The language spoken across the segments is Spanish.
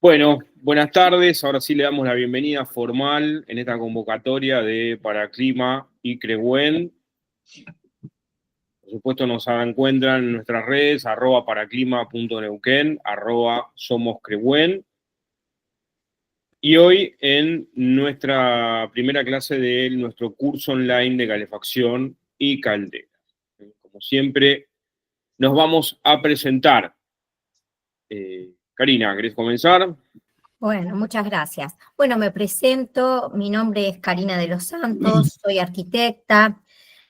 Bueno, buenas tardes. Ahora sí le damos la bienvenida formal en esta convocatoria de Paraclima y Crehuen. Por supuesto nos encuentran en nuestras redes, @paraclima.neuquén, @somoscrehuen. Y hoy en nuestra primera clase de nuestro curso online de calefacción y calderas. Como siempre, nos vamos a presentar. Karina, ¿querés comenzar? Bueno, muchas gracias. Bueno, me presento, mi nombre es Karina de los Santos, soy arquitecta,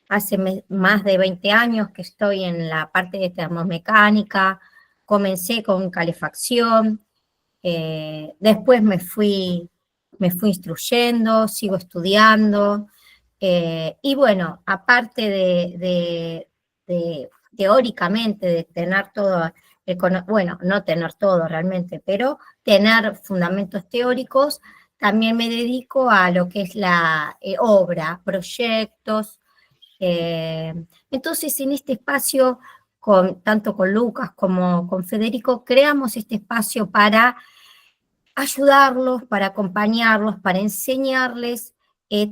hace más de 20 años que estoy en la parte de termomecánica, comencé con calefacción, después me fui instruyendo, sigo estudiando, y bueno, aparte teóricamente de tener todo, bueno, no tener todo realmente, pero tener fundamentos teóricos, también me dedico a lo que es la obra, proyectos. Entonces, en este espacio, tanto con Lucas como con Federico, creamos este espacio para ayudarlos, para acompañarlos, para enseñarles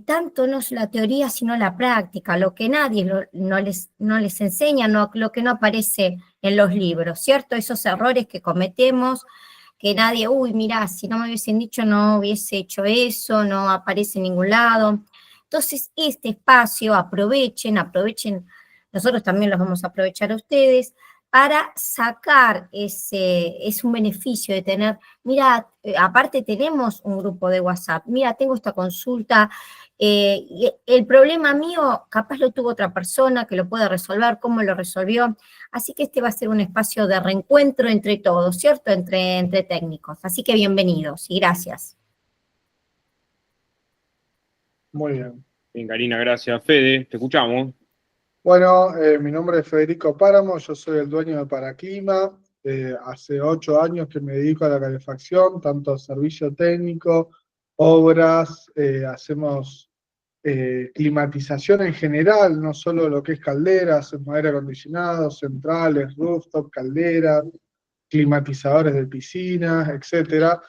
tanto no la teoría, sino la práctica, lo que nadie no les enseña, lo que no aparece en los libros, ¿cierto? Esos errores que cometemos, que nadie, uy, mirá, si no me hubiesen dicho no hubiese hecho eso, no aparece en ningún lado. Entonces, este espacio, aprovechen, nosotros también los vamos a aprovechar a ustedes, para sacar es un beneficio de tener, mira, aparte tenemos un grupo de WhatsApp, mira, tengo esta consulta, y el problema mío capaz lo tuvo otra persona que lo puede resolver, cómo lo resolvió, así que este va a ser un espacio de reencuentro entre todos, ¿cierto? Entre técnicos, así que bienvenidos y gracias. Muy bien. Bien, Karina, gracias. Fede, te escuchamos. Bueno, mi nombre es Federico Páramo, yo soy el dueño de Paraclima. Hace 8 años que me dedico a la calefacción, tanto servicio técnico, obras, hacemos climatización en general, no solo lo que es calderas, hacemos aire acondicionado, centrales, rooftop, calderas, climatizadores de piscinas, etc.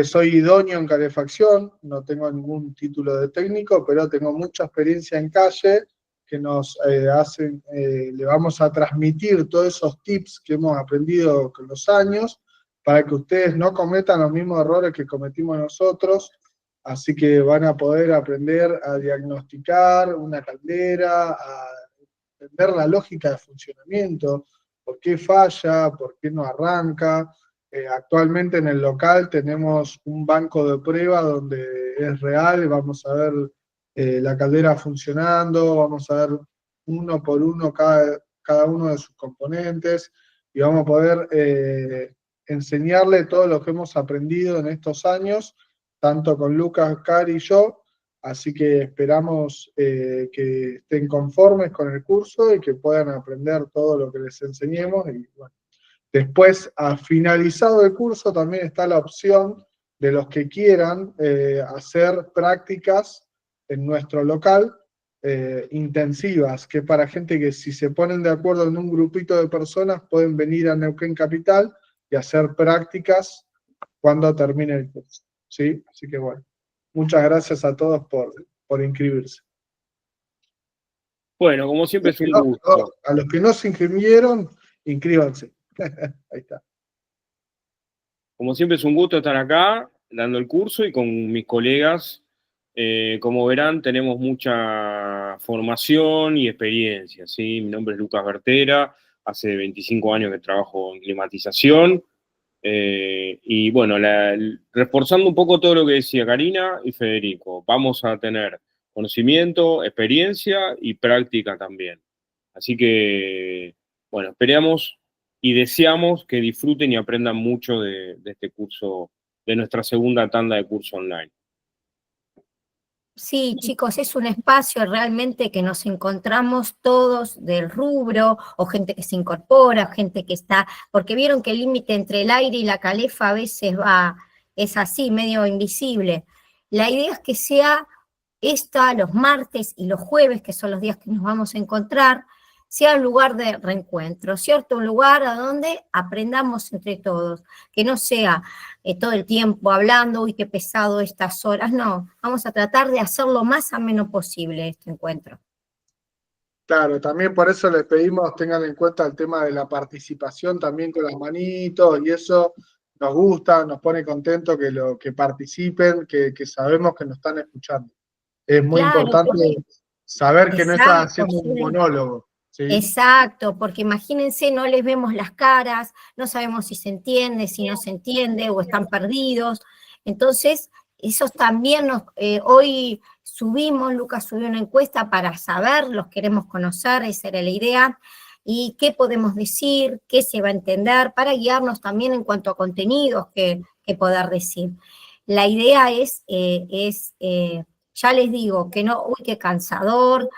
Soy idóneo en calefacción, no tengo ningún título de técnico, pero tengo mucha experiencia en calle que nos hacen, le vamos a transmitir todos esos tips que hemos aprendido con los años para que ustedes no cometan los mismos errores que cometimos nosotros, así que van a poder aprender a diagnosticar una caldera, a entender la lógica de funcionamiento, por qué falla, por qué no arranca. Actualmente en el local tenemos un banco de prueba donde es real, vamos a ver la caldera funcionando, vamos a ver uno por uno cada uno de sus componentes y vamos a poder enseñarle todo lo que hemos aprendido en estos años, tanto con Lucas, Cari y yo, así que esperamos que estén conformes con el curso y que puedan aprender todo lo que les enseñemos. Y bueno, después, finalizado el curso, también está la opción de los que quieran hacer prácticas en nuestro local, intensivas, que para gente que si se ponen de acuerdo en un grupito de personas pueden venir a Neuquén Capital y hacer prácticas cuando termine el curso, ¿sí? Así que bueno, muchas gracias a todos por inscribirse. Bueno, como siempre es un gusto. A los que no se inscribieron, inscríbanse. Ahí está. Como siempre es un gusto estar acá dando el curso y con mis colegas. Como verán, tenemos mucha formación y experiencia, ¿sí? Mi nombre es Lucas Bertera, hace 25 años que trabajo en climatización. Y bueno, reforzando un poco todo lo que decía Karina y Federico, vamos a tener conocimiento, experiencia y práctica también. Así que, bueno, esperamos y deseamos que disfruten y aprendan mucho de este curso, de nuestra segunda tanda de curso online. Sí, chicos, es un espacio realmente que nos encontramos todos del rubro, o gente que se incorpora, gente que está, porque vieron que el límite entre el aire y la calefa a veces es así, medio invisible. La idea es que sea los martes y los jueves, que son los días que nos vamos a encontrar, sea un lugar de reencuentro, ¿cierto? Un lugar a donde aprendamos entre todos, que no sea todo el tiempo hablando, uy, qué pesado estas horas, no, vamos a tratar de hacer lo más ameno posible este encuentro. Claro, también por eso les pedimos tengan en cuenta el tema de la participación también con las manitos y eso nos gusta, nos pone contento que participen, que sabemos que nos están escuchando. Es muy Claro, importante saber que no estás exacto, haciendo un sí. monólogo, ¿sí? Exacto, porque imagínense, no les vemos las caras, no sabemos si se entiende, si no se entiende, o están perdidos. Entonces, esos también hoy subimos, Lucas subió una encuesta para saber, los queremos conocer, esa era la idea, y qué podemos decir, qué se va a entender, para guiarnos también en cuanto a contenidos que poder decir. La idea ya les digo, que no, uy, qué cansador,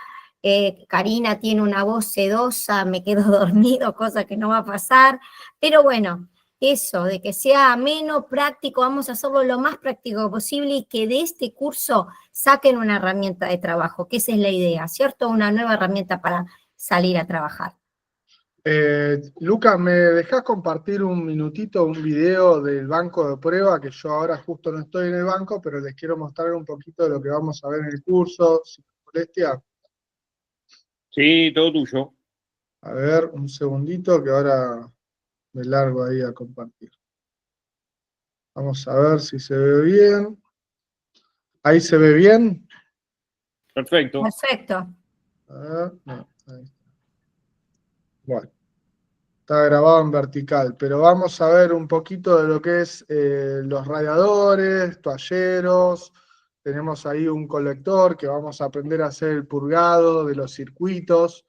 Karina tiene una voz sedosa, me quedo dormido, cosa que no va a pasar, pero bueno, eso, de que sea ameno, práctico, vamos a hacerlo lo más práctico posible y que de este curso saquen una herramienta de trabajo, que esa es la idea, ¿cierto? Una nueva herramienta para salir a trabajar. Lucas, ¿me dejás compartir un minutito un video del banco de prueba? Que yo ahora justo no estoy en el banco, pero les quiero mostrar un poquito de lo que vamos a ver en el curso, sin molestia. Sí, todo tuyo. A ver, un segundito que ahora me largo ahí a compartir. Vamos a ver si se ve bien. ¿Ahí se ve bien? Perfecto. Perfecto. A ver, no, ahí está. Bueno, está grabado en vertical, pero vamos a ver un poquito de lo que es los radiadores, toalleros. Tenemos ahí un colector que vamos a aprender a hacer el purgado de los circuitos.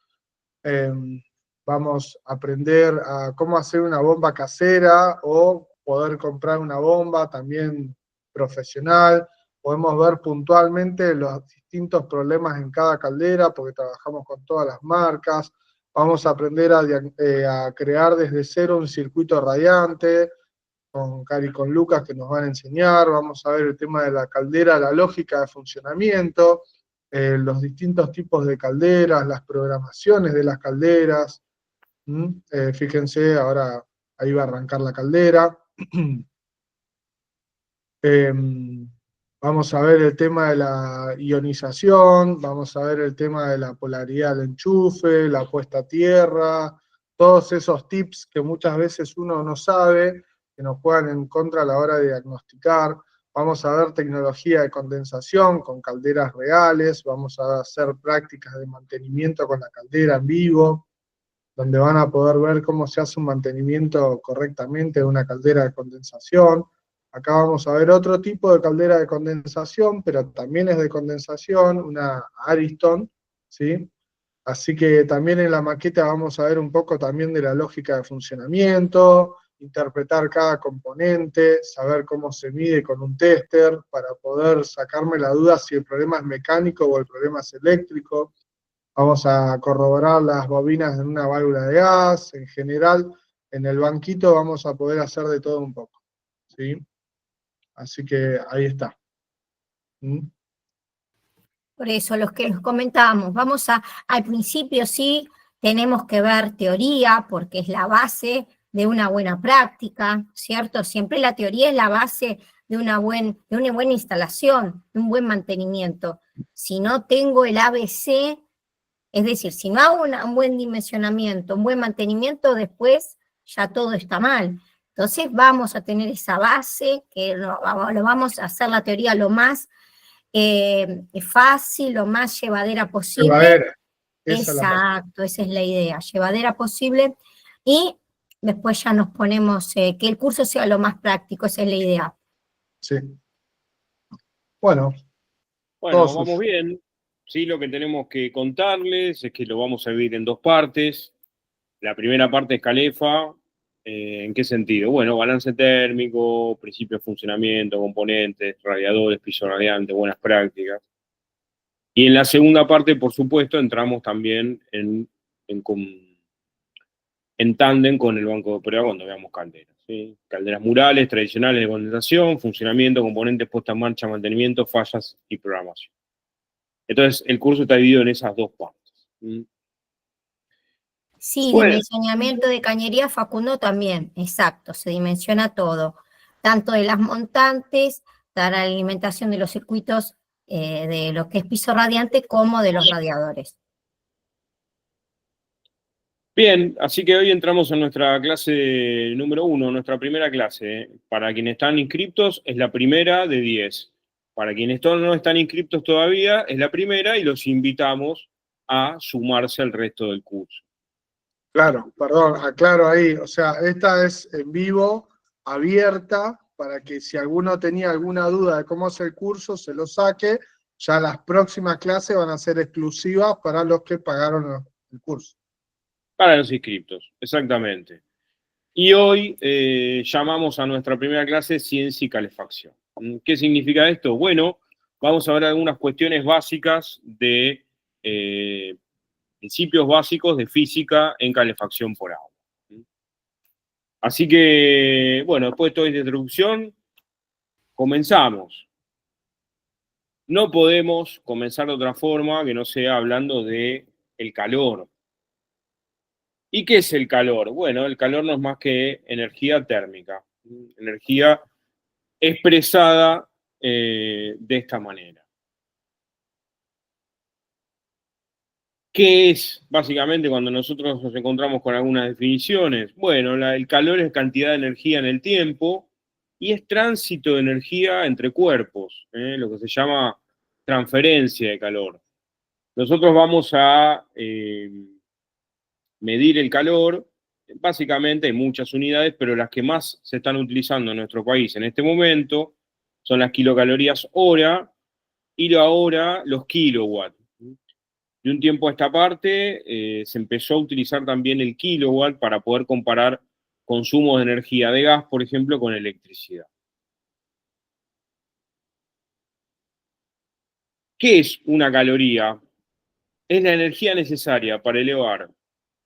Vamos a aprender a cómo hacer una bomba casera o poder comprar una bomba también profesional. Podemos ver puntualmente los distintos problemas en cada caldera porque trabajamos con todas las marcas. Vamos a aprender a crear desde cero un circuito radiante con Cari y con Lucas que nos van a enseñar. Vamos a ver el tema de la caldera, la lógica de funcionamiento, los distintos tipos de calderas, las programaciones de las calderas. Fíjense, ahora ahí va a arrancar la caldera. Vamos a ver el tema de la ionización, vamos a ver el tema de la polaridad del enchufe, la puesta a tierra, todos esos tips que muchas veces uno no sabe, que nos juegan en contra a la hora de diagnosticar. Vamos a ver tecnología de condensación con calderas reales, vamos a hacer prácticas de mantenimiento con la caldera en vivo, donde van a poder ver cómo se hace un mantenimiento correctamente de una caldera de condensación. Acá vamos a ver otro tipo de caldera de condensación, pero también es de condensación, una Ariston, ¿sí? Así que también en la maqueta vamos a ver un poco también de la lógica de funcionamiento, interpretar cada componente, saber cómo se mide con un tester para poder sacarme la duda si el problema es mecánico o el problema es eléctrico. Vamos a corroborar las bobinas en una válvula de gas. En general, en el banquito vamos a poder hacer de todo un poco, ¿sí? Así que ahí está. Por eso, los que los comentábamos, al principio sí, tenemos que ver teoría, porque es la base de una buena práctica, ¿cierto? Siempre la teoría es la base de una buena instalación, de un buen mantenimiento. Si no tengo el ABC, es decir, si no hago un buen dimensionamiento, un buen mantenimiento, después ya todo está mal. Entonces vamos a tener esa base, que lo vamos a hacer la teoría lo más fácil, lo más llevadera posible. Llevadera. Exacto, esa es la idea, llevadera posible. Y después ya nos ponemos, que el curso sea lo más práctico, esa es la idea. Sí. Bueno, Vamos bien. Sí, lo que tenemos que contarles es que lo vamos a dividir en dos partes. La primera parte es Calefa. ¿En qué sentido? Bueno, balance térmico, principio de funcionamiento, componentes, radiadores, piso radiante, buenas prácticas. Y en la segunda parte, por supuesto, entramos también en tándem con el banco de prueba cuando veamos calderas. ¿Sí? Calderas murales, tradicionales de condensación, funcionamiento, componentes, puesta en marcha, mantenimiento, fallas y programación. Entonces, el curso está dividido en esas dos partes. Sí, Bueno, dimensionamiento de cañería, Facundo, también, exacto, se dimensiona todo, tanto de las montantes, para la alimentación de los circuitos de lo que es piso radiante, como de los radiadores. bien, así que hoy entramos en nuestra clase número 1, nuestra primera clase. Para quienes están inscriptos, es la primera de 10. Para quienes no están inscriptos todavía, es la primera y los invitamos a sumarse al resto del curso. Claro, perdón, aclaro ahí, o sea, esta es en vivo, abierta, para que si alguno tenía alguna duda de cómo es el curso, se lo saque. Ya las próximas clases van a ser exclusivas para los que pagaron el curso. Para los inscriptos, exactamente. Y hoy llamamos a nuestra primera clase Ciencia y Calefacción. ¿Qué significa esto? Bueno, vamos a ver algunas cuestiones básicas de principios básicos de física en calefacción por agua. Así que, bueno, después de toda esta introducción, comenzamos. No podemos comenzar de otra forma que no sea hablando de el calor. ¿Y qué es el calor? Bueno, el calor no es más que energía térmica, energía expresada de esta manera. ¿Qué es básicamente cuando nosotros nos encontramos con algunas definiciones? Bueno, el calor es cantidad de energía en el tiempo y es tránsito de energía entre cuerpos, lo que se llama transferencia de calor. Nosotros vamos a medir el calor, básicamente hay muchas unidades, pero las que más se están utilizando en nuestro país en este momento son las kilocalorías hora y ahora los kilowatts. De un tiempo a esta parte se empezó a utilizar también el kilowatt para poder comparar consumos de energía de gas, por ejemplo, con electricidad. ¿Qué es una caloría? Es la energía necesaria para elevar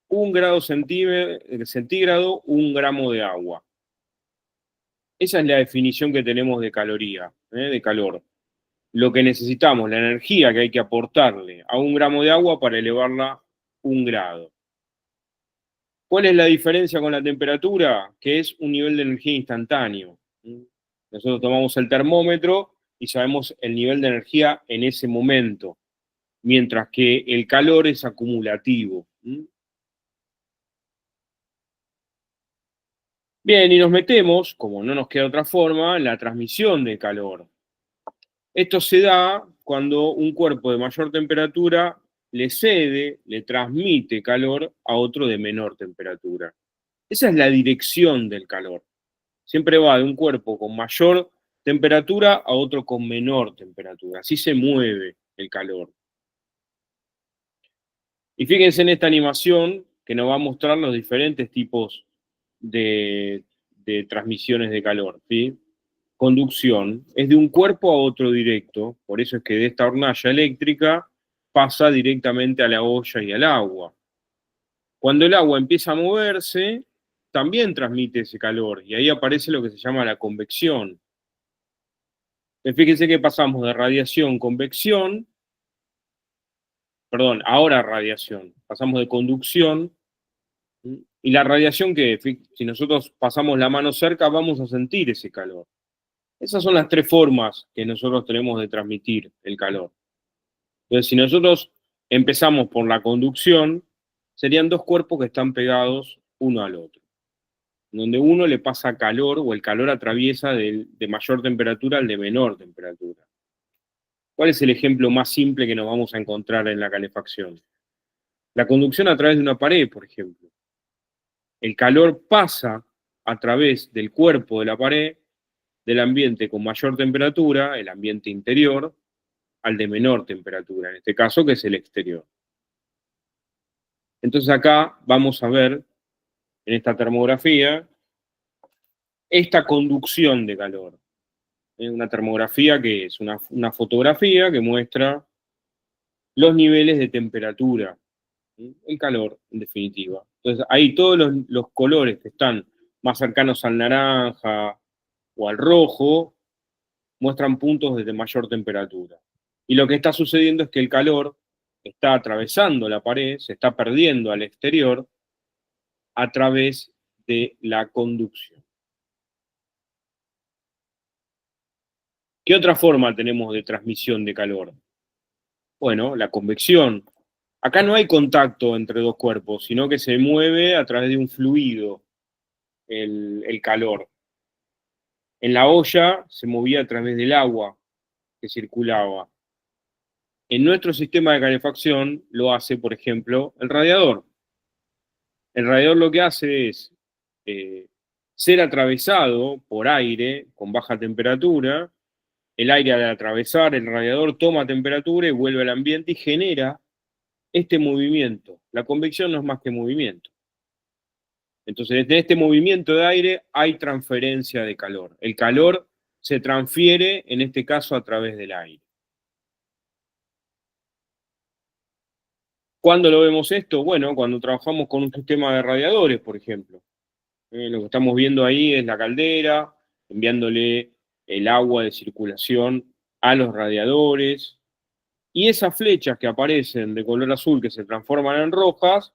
1 grado centígrado, 1 gramo de agua. Esa es la definición que tenemos de caloría, de calor. Lo que necesitamos, la energía que hay que aportarle a 1 gramo de agua para elevarla 1 grado. ¿Cuál es la diferencia con la temperatura? Que es un nivel de energía instantáneo. Nosotros tomamos el termómetro y sabemos el nivel de energía en ese momento, mientras que el calor es acumulativo. Bien, y nos metemos, como no nos queda otra forma, en la transmisión de calor. Esto se da cuando un cuerpo de mayor temperatura le cede, le transmite calor a otro de menor temperatura. Esa es la dirección del calor. Siempre va de un cuerpo con mayor temperatura a otro con menor temperatura. Así se mueve el calor. Y fíjense en esta animación que nos va a mostrar los diferentes tipos de transmisiones de calor. ¿Sí? Conducción es de un cuerpo a otro directo, por eso es que de esta hornalla eléctrica pasa directamente a la olla y al agua. Cuando el agua empieza a moverse, también transmite ese calor y ahí aparece lo que se llama la convección. Fíjense que pasamos de radiación, convección, perdón, ahora radiación, pasamos de conducción. Y la radiación que si nosotros pasamos la mano cerca vamos a sentir ese calor. Esas son las 3 formas que nosotros tenemos de transmitir el calor. Entonces, si nosotros empezamos por la conducción, serían 2 cuerpos que están pegados uno al otro, donde uno le pasa calor o el calor atraviesa de mayor temperatura al de menor temperatura. ¿Cuál es el ejemplo más simple que nos vamos a encontrar en la calefacción? La conducción a través de una pared, por ejemplo. El calor pasa a través del cuerpo de la pared, del ambiente con mayor temperatura, el ambiente interior, al de menor temperatura, en este caso que es el exterior. Entonces acá vamos a ver, en esta termografía, esta conducción de calor. Una termografía que es una fotografía que muestra los niveles de temperatura, el calor, en definitiva. Entonces ahí todos los colores que están más cercanos al naranja o al rojo muestran puntos de mayor temperatura. Y lo que está sucediendo es que el calor está atravesando la pared, se está perdiendo al exterior a través de la conducción. ¿Qué otra forma tenemos de transmisión de calor? Bueno, la convección. Acá no hay contacto entre dos cuerpos, sino que se mueve a través de un fluido el calor. En la olla se movía a través del agua que circulaba. En nuestro sistema de calefacción lo hace, por ejemplo, el radiador. El radiador lo que hace es ser atravesado por aire con baja temperatura. El aire al atravesar el radiador toma temperatura y vuelve al ambiente y genera este movimiento. La convección no es más que movimiento. Entonces, de este movimiento de aire hay transferencia de calor. El calor se transfiere, en este caso, a través del aire. ¿Cuándo lo vemos esto? Bueno, cuando trabajamos con un sistema de radiadores, por ejemplo. Lo que estamos viendo ahí es la caldera, enviándole el agua de circulación a los radiadores. Y esas flechas que aparecen de color azul, que se transforman en rojas,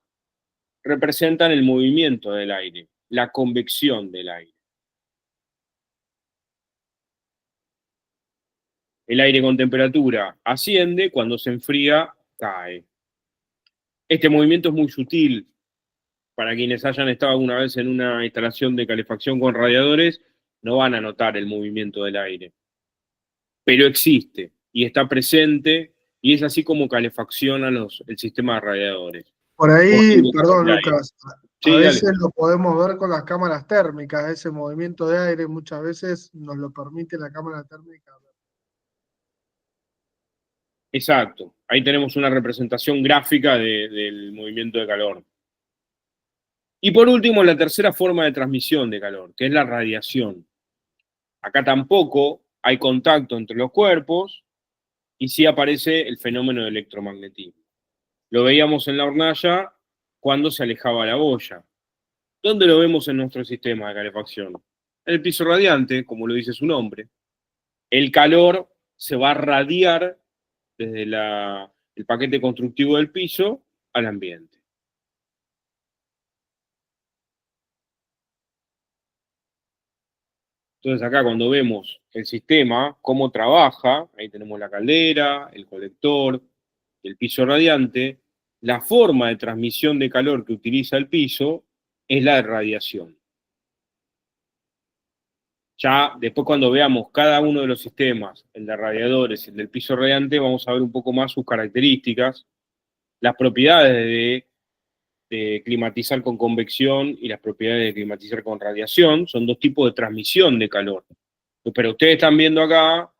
representan el movimiento del aire, la convección del aire. El aire con temperatura asciende, cuando se enfría, cae. Este movimiento es muy sutil. Para quienes hayan estado alguna vez en una instalación de calefacción con radiadores, no van a notar el movimiento del aire. Pero existe y está presente, y es así como calefacciona el sistema de radiadores. Por ahí, perdón Lucas, sí, a veces dale. lo podemos ver con las cámaras térmicas, ese movimiento de aire muchas veces nos lo permite la cámara térmica. Exacto, ahí tenemos una representación gráfica del movimiento de calor. Y por último, la tercera forma de transmisión de calor, que es la radiación. Acá tampoco hay contacto entre los cuerpos y sí aparece el fenómeno de electromagnetismo. Lo veíamos en la hornalla cuando se alejaba la olla. ¿Dónde lo vemos en nuestro sistema de calefacción? En el piso radiante, como lo dice su nombre. El calor se va a radiar desde el paquete constructivo del piso al ambiente. Entonces acá cuando vemos el sistema, cómo trabaja, ahí tenemos la caldera, el colector, el piso radiante, la forma de transmisión de calor que utiliza el piso es la de radiación. Ya después cuando veamos cada uno de los sistemas, el de radiadores y el del piso radiante, vamos a ver un poco más sus características, las propiedades de climatizar con convección y las propiedades de climatizar con radiación. Son dos tipos de transmisión de calor. Pero ustedes están viendo acá,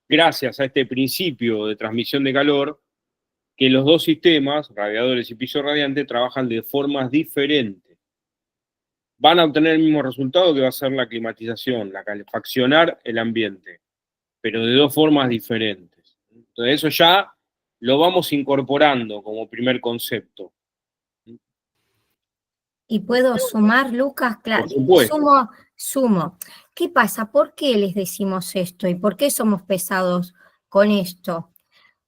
gracias a este principio de transmisión de calor, que los dos sistemas, radiadores y piso radiante, trabajan de formas diferentes. Van a obtener el mismo resultado que va a ser la climatización, la calefaccionar el ambiente, pero de dos formas diferentes. Entonces eso ya lo vamos incorporando como primer concepto. ¿Y puedo sumar, Lucas? Claro, Por supuesto. sumo. ¿Qué pasa? ¿Por qué les decimos esto? ¿Y por qué somos pesados con esto?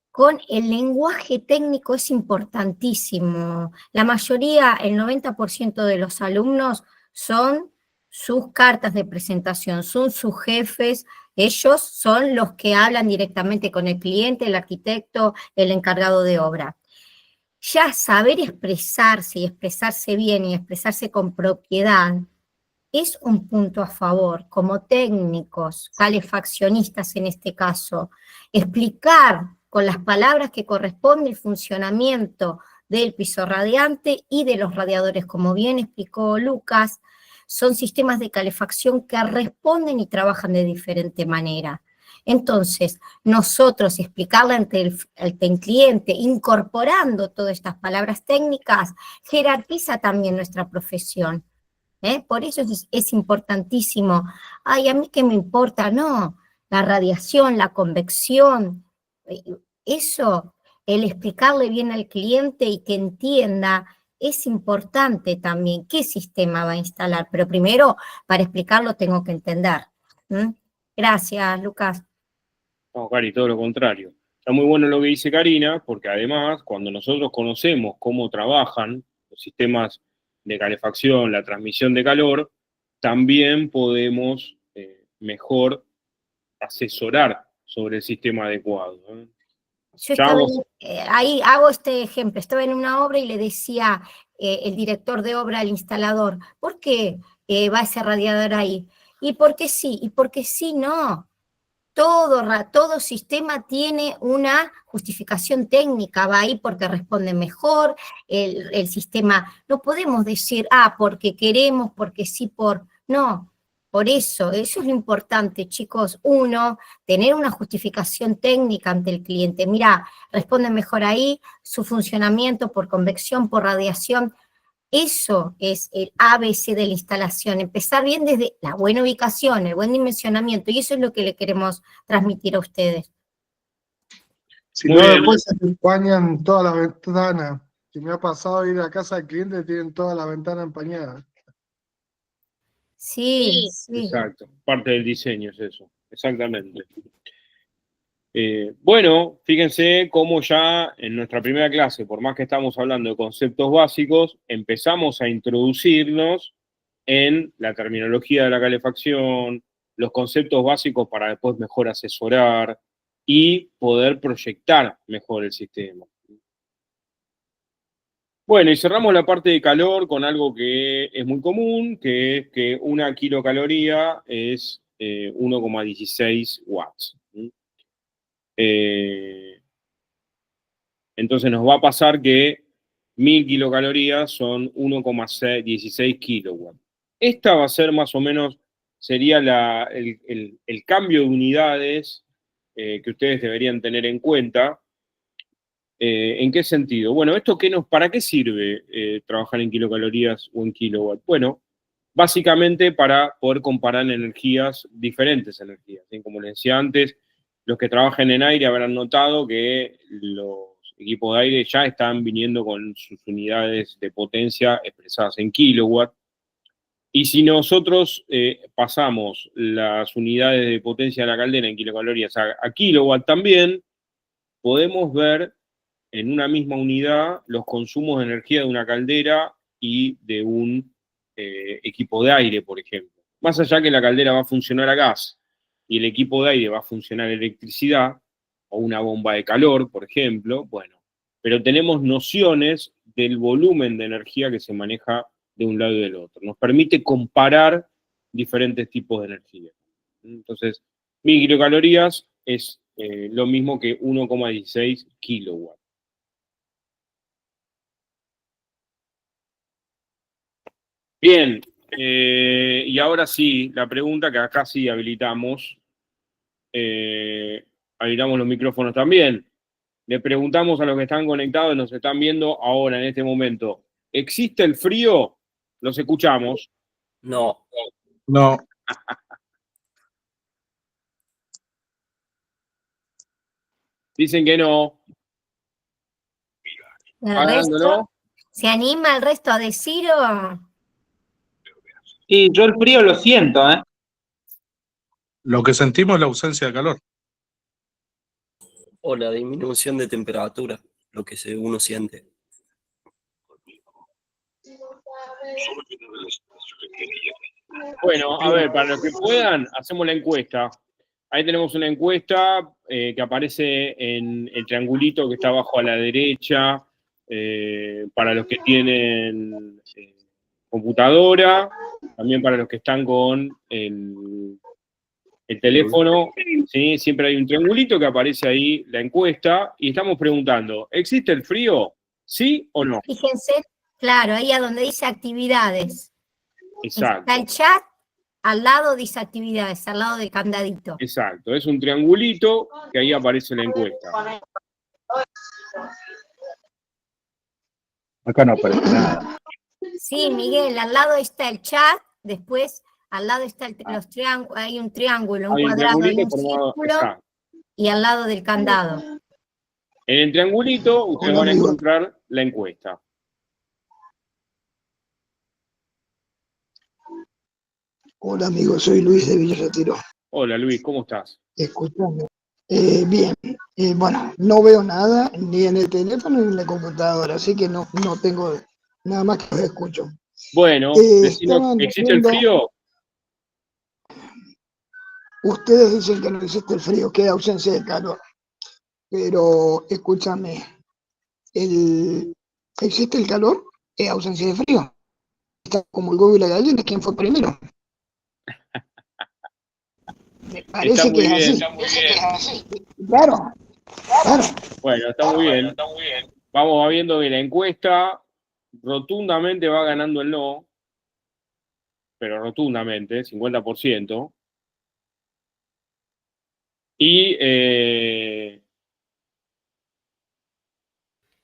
Con el lenguaje técnico es importantísimo. La mayoría, el 90% de los alumnos son sus cartas de presentación, son sus jefes, ellos son los que hablan directamente con el cliente, el arquitecto, el encargado de obra. Ya saber expresarse y expresarse bien y expresarse con propiedad es un punto a favor, como técnicos, calefaccionistas en este caso, explicar con las palabras que corresponde el funcionamiento del piso radiante y de los radiadores, como bien explicó Lucas, son sistemas de calefacción que responden y trabajan de diferente manera. Entonces, nosotros explicarle ante el cliente, incorporando todas estas palabras técnicas, jerarquiza también nuestra profesión. Por eso es importantísimo. Ay, ¿a mí qué me importa? No, la radiación, la convección, eso, el explicarle bien al cliente y que entienda, es importante también qué sistema va a instalar, pero primero, para explicarlo tengo que entender. Gracias, Lucas. No, Cari, todo lo contrario. Está muy bueno lo que dice Karina, porque además, cuando nosotros conocemos cómo trabajan los sistemas de calefacción, la transmisión de calor, también podemos mejor asesorar sobre el sistema adecuado. Yo estaba ahí, hago este ejemplo, estaba en una obra y le decía el director de obra al instalador, ¿por qué va ese radiador ahí? ¿Y por qué sí? ¿Y por qué sí no? Todo sistema tiene una justificación técnica, va ahí porque responde mejor, el sistema, no podemos decir, porque queremos, porque sí, no, por eso es lo importante, chicos, uno, tener una justificación técnica ante el cliente, mira, responde mejor ahí, su funcionamiento por convección, por radiación. Eso es el ABC de la instalación, empezar bien desde la buena ubicación, el buen dimensionamiento, y eso es lo que le queremos transmitir a ustedes. Si no, después se te empañan todas las ventanas, que me ha pasado ir a casa del cliente y tienen todas las ventanas empañadas. Sí. Exacto, parte del diseño es eso, exactamente. Bueno, fíjense cómo ya en nuestra primera clase, por más que estamos hablando de conceptos básicos, empezamos a introducirnos en la terminología de la calefacción, los conceptos básicos para después mejor asesorar y poder proyectar mejor el sistema. Bueno, y cerramos la parte de calor con algo que es muy común, que es que una kilocaloría es 1,16 watts. Entonces nos va a pasar que 1000 kilocalorías son 1,16 kilowatts. Esta va a ser más o menos, sería el cambio de unidades que ustedes deberían tener en cuenta. ¿En qué sentido? Bueno, ¿para qué sirve trabajar en kilocalorías o en kilowatts? Bueno, básicamente para poder comparar energías, diferentes energías. ¿Sí? Como les decía antes, los que trabajan en aire habrán notado que los equipos de aire ya están viniendo con sus unidades de potencia expresadas en kilowatts. Y si nosotros pasamos las unidades de potencia de la caldera en kilocalorías a kilowatt también, podemos ver en una misma unidad los consumos de energía de una caldera y de un equipo de aire, por ejemplo. Más allá que la caldera va a funcionar a gas y el equipo de aire va a funcionar a electricidad, o una bomba de calor, por ejemplo, bueno, pero tenemos nociones del volumen de energía que se maneja de un lado y del otro. Nos permite comparar diferentes tipos de energía. Entonces, 1000 kilocalorías es lo mismo que 1,16 kilowatts. Bien, y ahora sí, la pregunta que acá sí habilitamos los micrófonos también. Le preguntamos a los que están conectados y nos están viendo ahora, en este momento, ¿existe el frío? ¿Los escuchamos? No. No. Dicen que no. ¿No? ¿Se anima el resto a decirlo? Sí, yo el frío lo siento, ¿eh? Lo que sentimos es la ausencia de calor. O la disminución de temperatura, lo que uno siente. Bueno, a ver, para los que puedan, hacemos la encuesta. Ahí tenemos una encuesta que aparece en el triangulito que está abajo a la derecha, para los que tienen computadora, también para los que están con el teléfono, ¿sí? Siempre hay un triangulito que aparece ahí, la encuesta, y estamos preguntando, ¿existe el frío? ¿Sí o no? Fíjense, claro, ahí a donde dice actividades. Exacto. Está el chat, al lado dice actividades, al lado del candadito. Exacto, es un triangulito que ahí aparece la encuesta. Acá no aparece nada. Sí, Miguel, al lado está el chat, después al lado está los triángulos, hay un triángulo, un cuadrado y un círculo, y al lado del candado. En el triangulito ustedes van a encontrar la encuesta. Hola amigos, soy Luis de Villa Retiro. Hola Luis, ¿cómo estás? Escuchando. Bien, bueno, no veo nada ni en el teléfono ni en la computadora, así que no tengo nada más que los escucho. Bueno, decime, Estaban ¿existe el diciendo, frío? ustedes dicen que no existe el frío, que hay ausencia de calor, pero escúchame, ¿existe el calor? Es ausencia de frío. Está como el huevo y la gallina, ¿quién fue primero? Me Está parece que muy es bien. así. Claro, claro. Bueno, está muy bien. Vamos viendo que la encuesta rotundamente va ganando el no, pero rotundamente, 50%. Y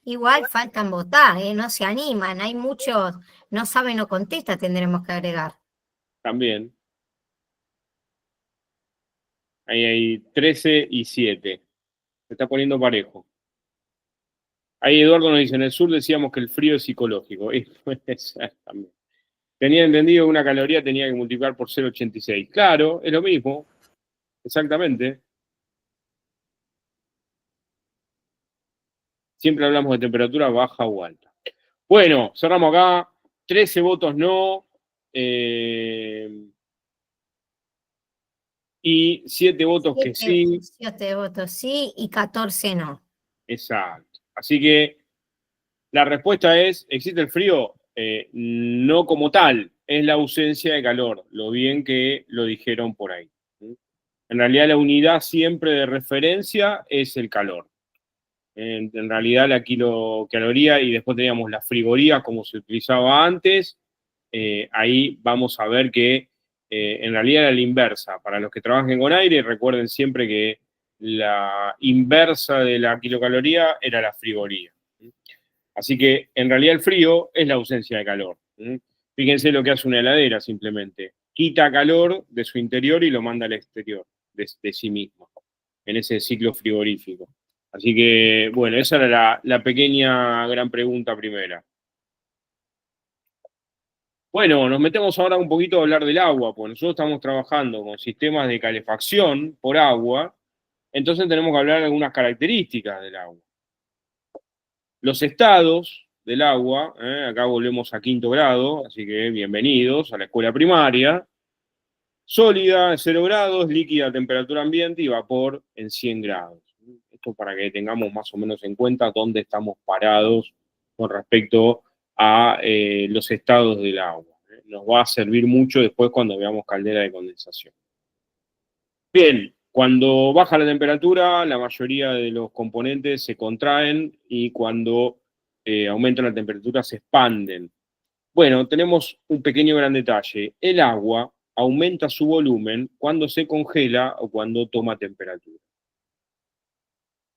Igual faltan votar, no se animan, hay muchos, no saben o contesta, tendremos que agregar. también, ahí hay 13 y 7. Se está poniendo parejo. Ahí Eduardo nos dice, en el sur decíamos que el frío es psicológico. Y puede ser también. Tenía entendido que una caloría tenía que multiplicar por 0,86. Claro, es lo mismo, exactamente. Siempre hablamos de temperatura baja o alta. Bueno, cerramos acá. 13 votos no. Y 7 votos que sí. 7 votos sí y 14 no. Exacto. Así que la respuesta es, ¿existe el frío? No como tal, es la ausencia de calor, lo bien que lo dijeron por ahí. En realidad la unidad siempre de referencia es el calor. En realidad la kilocaloría y después teníamos la frigoría como se utilizaba antes, ahí vamos a ver que en realidad era la inversa. Para los que trabajen con aire, recuerden siempre que la inversa de la kilocaloría era la frigoría. Así que en realidad el frío es la ausencia de calor. Fíjense lo que hace una heladera simplemente. Quita calor de su interior y lo manda al exterior de sí mismo, en ese ciclo frigorífico. Así que, bueno, esa era la pequeña gran pregunta primera. Bueno, nos metemos ahora un poquito a hablar del agua, porque nosotros estamos trabajando con sistemas de calefacción por agua, entonces tenemos que hablar de algunas características del agua. Los estados del agua, acá volvemos a 5º grado, así que bienvenidos a la escuela primaria. Sólida, 0 grados, líquida a temperatura ambiente y vapor en 100 grados. Esto para que tengamos más o menos en cuenta dónde estamos parados con respecto a los estados del agua. Nos va a servir mucho después cuando veamos caldera de condensación. Bien, cuando baja la temperatura, la mayoría de los componentes se contraen y cuando aumenta la temperatura se expanden. Bueno, tenemos un pequeño gran detalle. El agua aumenta su volumen cuando se congela o cuando toma temperatura.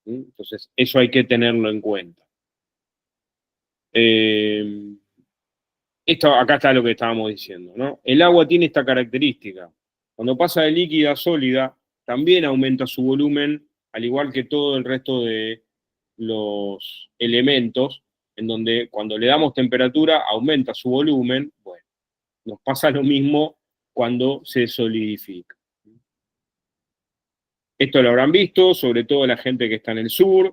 Entonces, eso hay que tenerlo en cuenta. Acá está lo que estábamos diciendo, ¿no? El agua tiene esta característica. Cuando pasa de líquida a sólida, también aumenta su volumen, al igual que todo el resto de los elementos, en donde cuando le damos temperatura aumenta su volumen. Bueno, nos pasa lo mismo cuando se solidifica. Esto lo habrán visto, sobre todo la gente que está en el sur,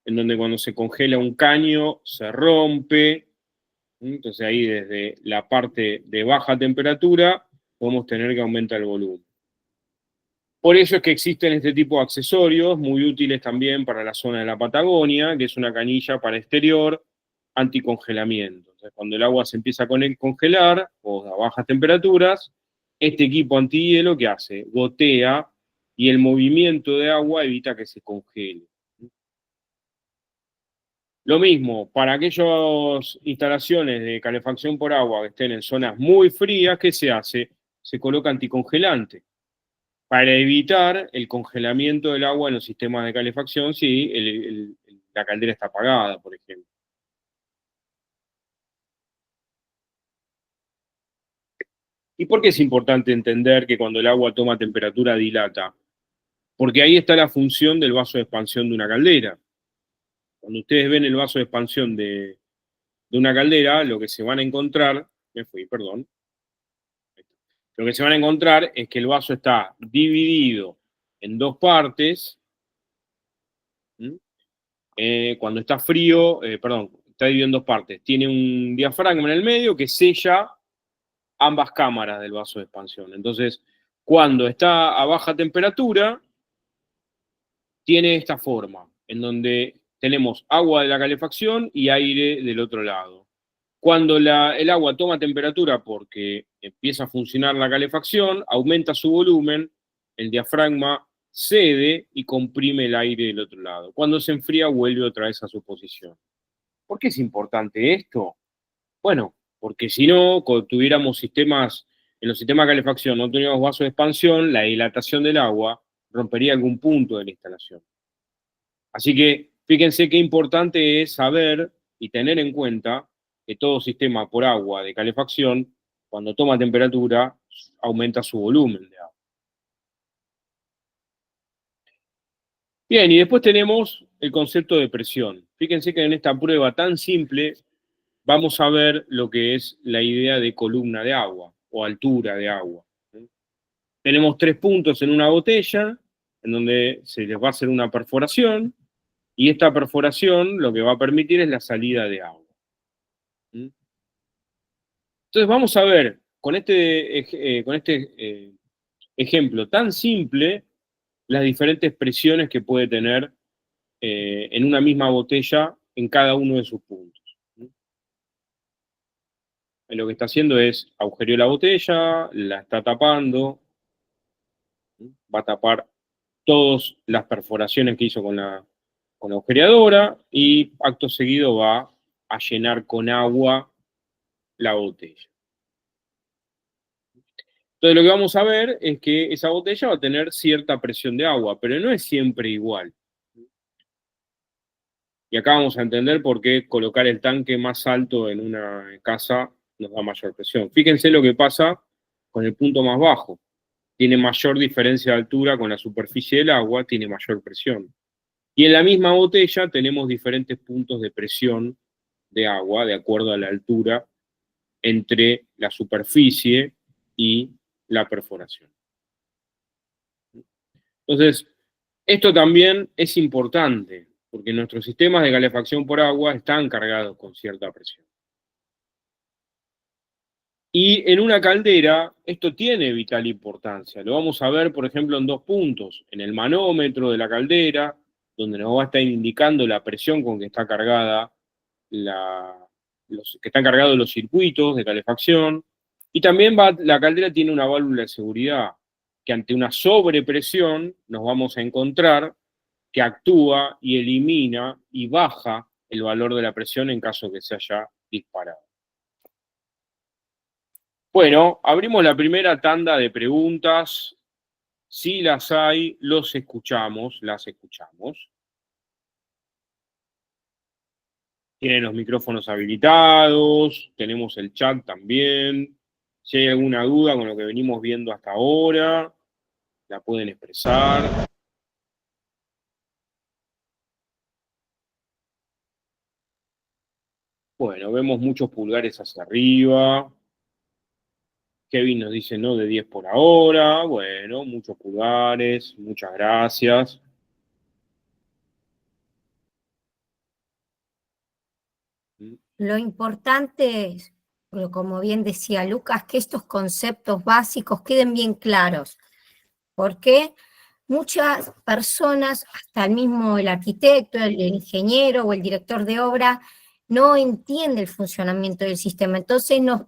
en donde cuando se congela un caño se rompe. Entonces ahí desde la parte de baja temperatura podemos tener que aumentar el volumen. Por eso es que existen este tipo de accesorios, muy útiles también para la zona de la Patagonia, que es una canilla para exterior anticongelamiento. Entonces, cuando el agua se empieza a congelar o a bajas temperaturas, este equipo antihielo, ¿qué hace? Gotea y el movimiento de agua evita que se congele. Lo mismo, para aquellas instalaciones de calefacción por agua que estén en zonas muy frías, ¿qué se hace? Se coloca anticongelante para evitar el congelamiento del agua en los sistemas de calefacción si la caldera está apagada, por ejemplo. ¿Y por qué es importante entender que cuando el agua toma temperatura dilata? Porque ahí está la función del vaso de expansión de una caldera. Cuando ustedes ven el vaso de expansión de una caldera, lo que se van a encontrar, perdón. Lo que se van a encontrar es que el vaso está dividido en dos partes. Cuando está frío, está dividido en dos partes. Tiene un diafragma en el medio que sella ambas cámaras del vaso de expansión. Entonces, cuando está a baja temperatura, tiene esta forma, en donde tenemos agua de la calefacción y aire del otro lado. Cuando el agua toma temperatura porque empieza a funcionar la calefacción, aumenta su volumen, el diafragma cede y comprime el aire del otro lado. Cuando se enfría, vuelve otra vez a su posición. ¿Por qué es importante esto? Bueno, porque si no, cuando tuviéramos sistemas, en los sistemas de calefacción no tuviéramos vasos de expansión, la dilatación del agua rompería algún punto de la instalación. Así que fíjense qué importante es saber y tener en cuenta que todo sistema por agua de calefacción, cuando toma temperatura, aumenta su volumen de agua. Bien, y después tenemos el concepto de presión. Fíjense que en esta prueba tan simple vamos a ver lo que es la idea de columna de agua o altura de agua. Tenemos 3 puntos en una botella, en donde se les va a hacer una perforación, y esta perforación lo que va a permitir es la salida de agua. Entonces vamos a ver, con este ejemplo tan simple, las diferentes presiones que puede tener en una misma botella en cada uno de sus puntos. Lo que está haciendo es agujereó la botella, la está tapando, va a tapar todas las perforaciones que hizo con la agujereadora y acto seguido va a llenar con agua la botella. Entonces lo que vamos a ver es que esa botella va a tener cierta presión de agua, pero no es siempre igual. Y acá vamos a entender por qué colocar el tanque más alto en una casa nos da mayor presión. Fíjense lo que pasa con el punto más bajo. Tiene mayor diferencia de altura con la superficie del agua, tiene mayor presión. Y en la misma botella tenemos diferentes puntos de presión de agua, de acuerdo a la altura entre la superficie y la perforación. Entonces, esto también es importante, porque nuestros sistemas de calefacción por agua están cargados con cierta presión. Y en una caldera, esto tiene vital importancia. Lo vamos a ver, por ejemplo, en 2 puntos. En el manómetro de la caldera, donde nos va a estar indicando la presión con que está cargada que están cargados los circuitos de calefacción. Y también la caldera tiene una válvula de seguridad, que ante una sobrepresión nos vamos a encontrar que actúa y elimina y baja el valor de la presión en caso que se haya disparado. Bueno, abrimos la primera tanda de preguntas. Si las hay, las escuchamos. Tienen los micrófonos habilitados, tenemos el chat también. Si hay alguna duda con lo que venimos viendo hasta ahora, la pueden expresar. Bueno, vemos muchos pulgares hacia arriba. Kevin nos dice no de 10 por ahora. Bueno, muchos pulgares, muchas gracias. Lo importante es, como bien decía Lucas, que estos conceptos básicos queden bien claros, porque muchas personas, hasta el mismo el arquitecto, el ingeniero o el director de obra, no entiende el funcionamiento del sistema, entonces nos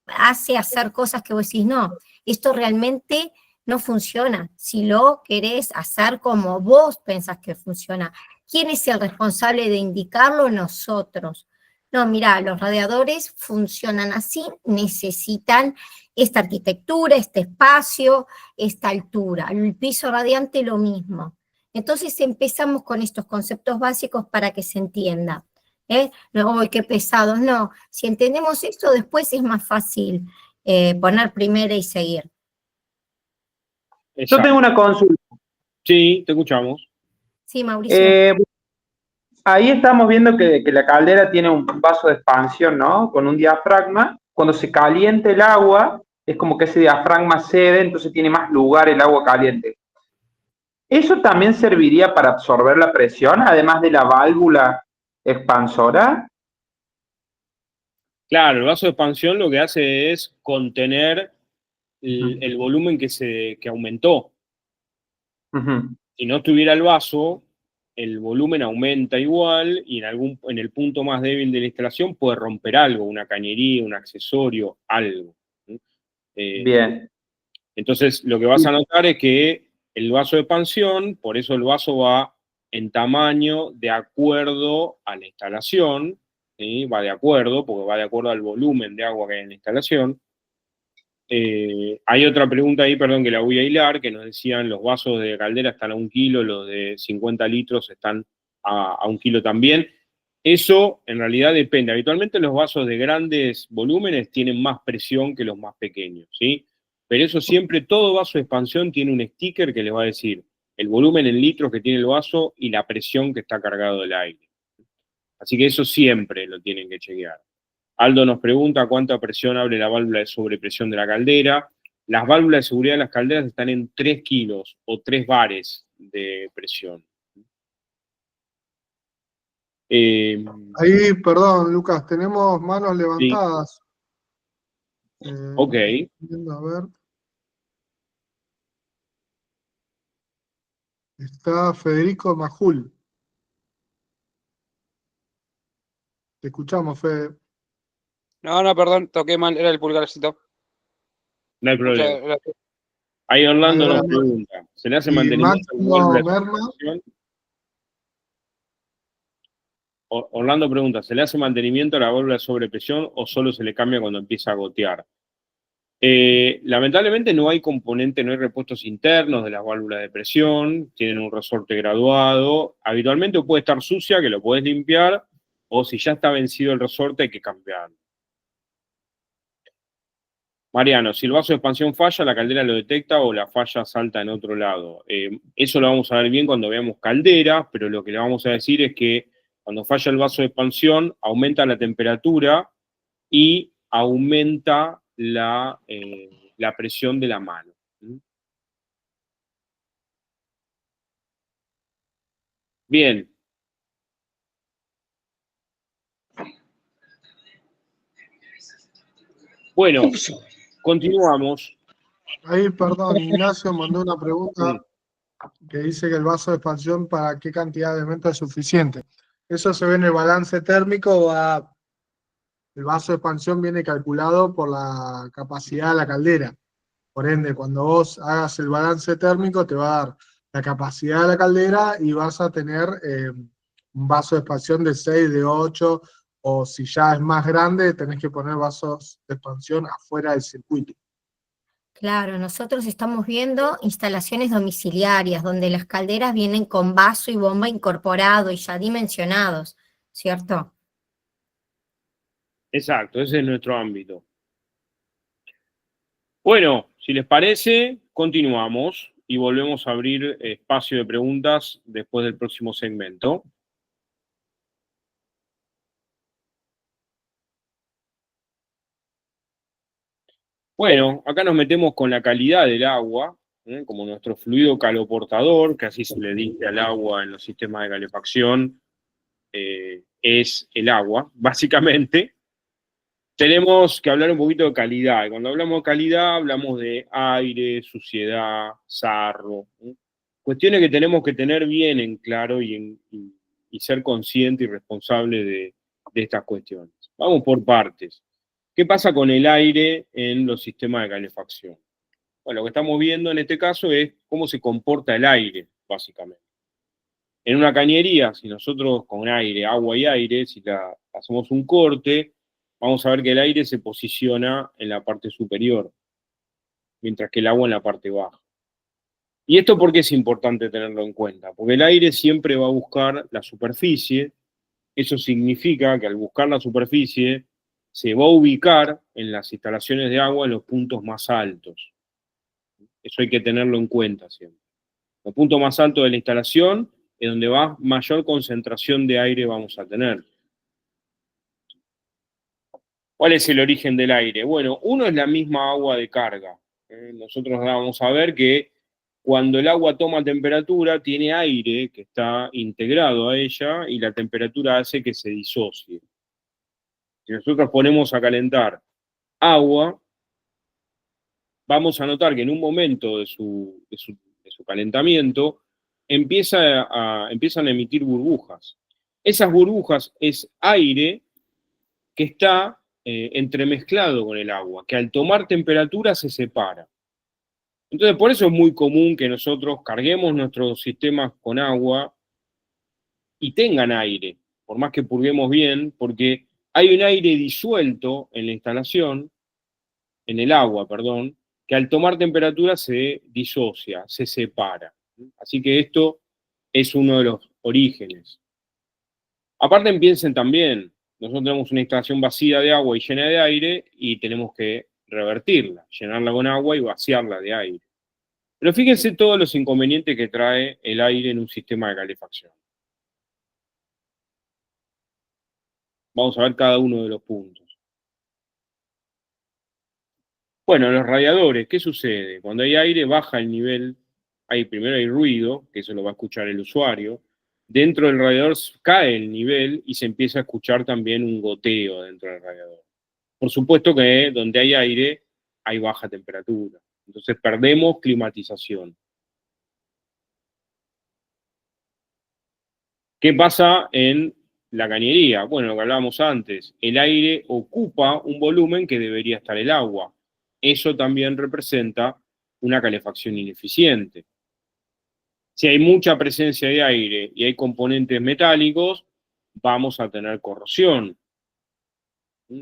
hace hacer cosas que vos decís, no, esto realmente no funciona. Si lo querés hacer como vos pensás que funciona, ¿quién es el responsable de indicarlo? Nosotros. No, mira, los radiadores funcionan así, necesitan esta arquitectura, este espacio, esta altura. El piso radiante lo mismo. Entonces empezamos con estos conceptos básicos para que se entienda. No, qué pesados, no. Si entendemos esto, después es más fácil poner primera y seguir. Exacto. Yo tengo una consulta. Sí, te escuchamos. Sí, Mauricio. Ahí estamos viendo que la caldera tiene un vaso de expansión, ¿no? Con un diafragma. Cuando se calienta el agua, es como que ese diafragma cede, entonces tiene más lugar el agua caliente. ¿Eso también serviría para absorber la presión, además de la válvula expansora? Claro, el vaso de expansión lo que hace es contener el volumen que aumentó. Ujú. Si no estuviera el vaso, el volumen aumenta igual y en el punto más débil de la instalación puede romper algo, una cañería, un accesorio, algo. Bien. Entonces, lo que vas a notar es que el vaso de expansión, por eso el vaso va en tamaño de acuerdo a la instalación, ¿sí? Va de acuerdo, porque va de acuerdo al volumen de agua que hay en la instalación. Hay otra pregunta ahí, perdón, que la voy a hilar, que nos decían los vasos de caldera están a 1 kilo, los de 50 litros están a 1 kilo también. Eso en realidad depende. Habitualmente los vasos de grandes volúmenes tienen más presión que los más pequeños, ¿sí? Pero eso siempre, todo vaso de expansión tiene un sticker que les va a decir el volumen en litros que tiene el vaso y la presión que está cargado del aire. Así que eso siempre lo tienen que chequear. Aldo nos pregunta cuánta presión abre la válvula de sobrepresión de la caldera. Las válvulas de seguridad de las calderas están en 3 kilos o 3 bares de presión. Ahí, perdón, Lucas, tenemos manos Sí, levantadas. ok. Viendo, a ver. Está Federico Majul. Te escuchamos, Fede. No, perdón, toqué mal, era el pulgarcito. No hay Muchas problema. gracias. Ahí Orlando nos Ahí, pregunta, ¿se le hace y mantenimiento a la Máximo válvula de Merma. sobrepresión? Orlando pregunta, ¿se le hace mantenimiento a la válvula de sobrepresión o solo se le cambia cuando empieza a gotear? Lamentablemente no hay componente, no hay repuestos internos de las válvulas de presión, tienen un resorte graduado, habitualmente puede estar sucia, que lo podés limpiar, o si ya está vencido el resorte hay que cambiarlo. Mariano, si el vaso de expansión falla, la caldera lo detecta o la falla salta en otro lado. Eso lo vamos a ver bien cuando veamos calderas, pero lo que le vamos a decir es que cuando falla el vaso de expansión, aumenta la temperatura y aumenta la presión de la mano. Bien. Bueno, continuamos. Ahí, perdón, Ignacio mandó una pregunta que dice que el vaso de expansión para qué cantidad de menta es suficiente. Eso se ve en el balance térmico, el vaso de expansión viene calculado por la capacidad de la caldera. Por ende, cuando vos hagas el balance térmico, te va a dar la capacidad de la caldera y vas a tener un vaso de expansión de 6, de 8, o si ya es más grande, tenés que poner vasos de expansión afuera del circuito. Claro, nosotros estamos viendo instalaciones domiciliarias donde las calderas vienen con vaso y bomba incorporado y ya dimensionados, ¿cierto? Exacto, ese es nuestro ámbito. Bueno, si les parece, continuamos y volvemos a abrir espacio de preguntas después del próximo segmento. Bueno, acá nos metemos con la calidad del agua, como nuestro fluido caloportador, que así se le dice al agua en los sistemas de calefacción, es el agua, básicamente. Tenemos que hablar un poquito de calidad. Y cuando hablamos de calidad, hablamos de aire, suciedad, sarro. Cuestiones que tenemos que tener bien en claro y ser consciente y responsable de estas cuestiones. Vamos por partes. ¿Qué pasa con el aire en los sistemas de calefacción? Bueno, lo que estamos viendo en este caso es cómo se comporta el aire, básicamente. En una cañería, si nosotros con aire, agua y aire, si hacemos un corte, vamos a ver que el aire se posiciona en la parte superior, mientras que el agua en la parte baja. ¿Y esto por qué es importante tenerlo en cuenta? Porque el aire siempre va a buscar la superficie. Eso significa que al buscar la superficie se va a ubicar en las instalaciones de agua en los puntos más altos. Eso hay que tenerlo en cuenta siempre. Los puntos más altos de la instalación es donde mayor concentración de aire vamos a tener. ¿Cuál es el origen del aire? Bueno, uno es la misma agua de carga. Nosotros vamos a ver que cuando el agua toma temperatura, tiene aire que está integrado a ella y la temperatura hace que se disocie. Si nosotros ponemos a calentar agua, vamos a notar que en un momento de su calentamiento empiezan a emitir burbujas. Esas burbujas es aire que está entremezclado con el agua, que al tomar temperatura se separa. Entonces, por eso es muy común que nosotros carguemos nuestros sistemas con agua y tengan aire, por más que purguemos bien, porque hay un aire disuelto en la instalación, en el agua, perdón, que al tomar temperatura se disocia, se separa. Así que esto es uno de los orígenes. Aparte, piensen también, nosotros tenemos una instalación vacía de agua y llena de aire y tenemos que revertirla, llenarla con agua y vaciarla de aire. Pero fíjense todos los inconvenientes que trae el aire en un sistema de calefacción. Vamos a ver cada uno de los puntos. Bueno, los radiadores, ¿qué sucede? Cuando hay aire baja el nivel, primero hay ruido, que eso lo va a escuchar el usuario. Dentro del radiador cae el nivel y se empieza a escuchar también un goteo dentro del radiador. Por supuesto que donde hay aire hay baja temperatura. Entonces perdemos climatización. ¿Qué pasa en la cañería? Bueno, lo que hablábamos antes, el aire ocupa un volumen que debería estar el agua. Eso también representa una calefacción ineficiente. Si hay mucha presencia de aire y hay componentes metálicos, vamos a tener corrosión.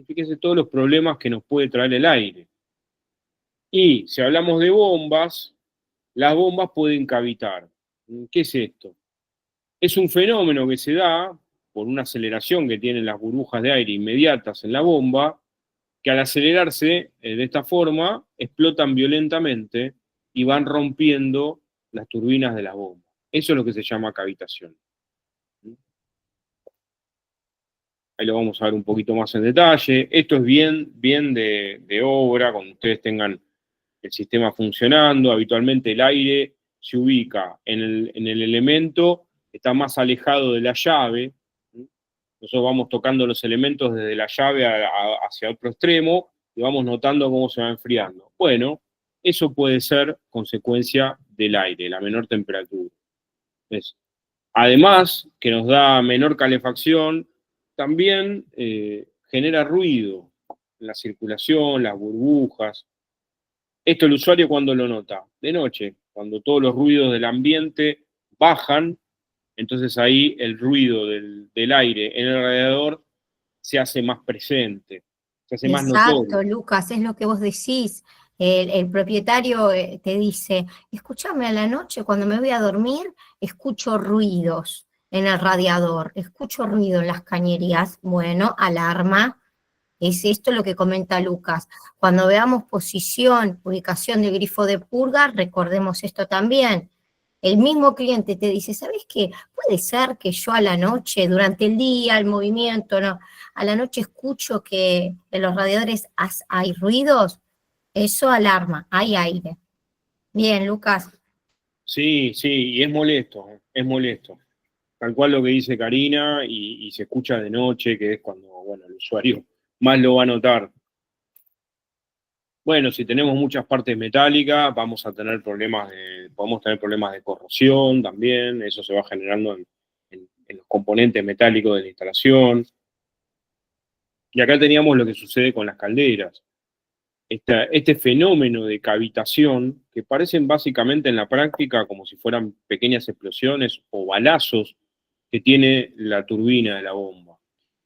Fíjense todos los problemas que nos puede traer el aire. Y si hablamos de bombas, las bombas pueden cavitar. ¿Qué es esto? Es un fenómeno que se da por una aceleración que tienen las burbujas de aire inmediatas en la bomba, que al acelerarse de esta forma, explotan violentamente y van rompiendo las turbinas de la bomba. Eso es lo que se llama cavitación. Ahí lo vamos a ver un poquito más en detalle. Esto es bien de obra, cuando ustedes tengan el sistema funcionando. Habitualmente el aire se ubica en el elemento, está más alejado de la llave. Nosotros vamos tocando los elementos desde la llave hacia otro extremo y vamos notando cómo se va enfriando. Bueno, eso puede ser consecuencia del aire, la menor temperatura. Además, que nos da menor calefacción, también genera ruido en la circulación, las burbujas. Esto el usuario ¿cuándo lo nota? De noche, cuando todos los ruidos del ambiente bajan, entonces ahí el ruido del aire en el radiador se hace más presente, se hace más notorio. Exacto, Lucas, es lo que vos decís. El propietario te dice, escúchame a la noche, cuando me voy a dormir, escucho ruidos en el radiador, escucho ruido en las cañerías. Bueno, alarma. Es esto lo que comenta Lucas. Cuando veamos posición, ubicación de grifo de purga, recordemos esto también. El mismo cliente te dice, ¿sabes qué? Puede ser que yo a la noche, durante el día, el movimiento, no, a la noche escucho que en los radiadores hay ruidos. Eso alarma, hay aire. Bien, Lucas. Sí, y es molesto, es molesto. Tal cual lo que dice Karina, y se escucha de noche, que es cuando, bueno, el usuario más lo va a notar. Bueno, si tenemos muchas partes metálicas, podemos tener problemas de corrosión también, eso se va generando en los componentes metálicos de la instalación. Y acá teníamos lo que sucede con las calderas. Este fenómeno de cavitación, que parecen básicamente en la práctica como si fueran pequeñas explosiones o balazos que tiene la turbina de la bomba.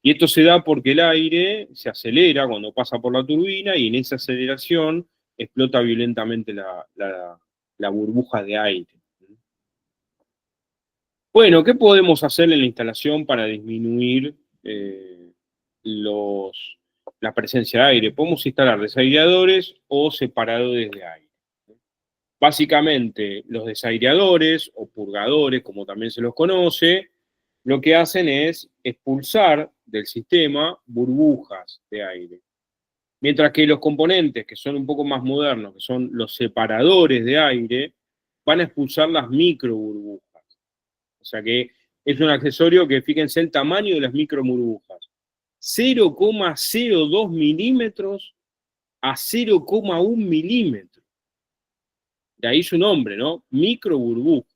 Y esto se da porque el aire se acelera cuando pasa por la turbina y en esa aceleración explota violentamente la burbuja de aire. Bueno, ¿qué podemos hacer en la instalación para disminuir la presencia de aire? Podemos instalar desaireadores o separadores de aire. Básicamente, los desaireadores o purgadores, como también se los conoce, lo que hacen es expulsar del sistema burbujas de aire. Mientras que los componentes, que son un poco más modernos, que son los separadores de aire, van a expulsar las micro burbujas. O sea que es un accesorio que, fíjense el tamaño de las micro burbujas. 0,02 milímetros a 0,1 milímetro. De ahí su nombre, ¿no? Microburbuja.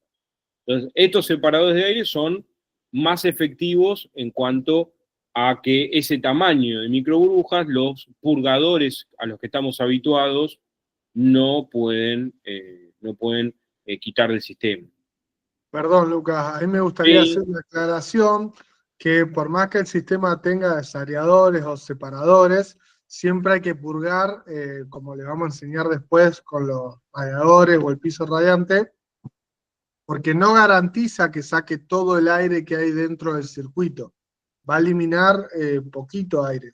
Entonces, estos separadores de aire son más efectivos en cuanto a que ese tamaño de microburbujas, los purgadores a los que estamos habituados, no pueden quitar del sistema. Perdón, Lucas, a mí me gustaría Sí. hacer una aclaración que por más que el sistema tenga desariadores o separadores, siempre hay que purgar, como le vamos a enseñar después con los radiadores o el piso radiante, porque no garantiza que saque todo el aire que hay dentro del circuito. Va a eliminar poquito aire,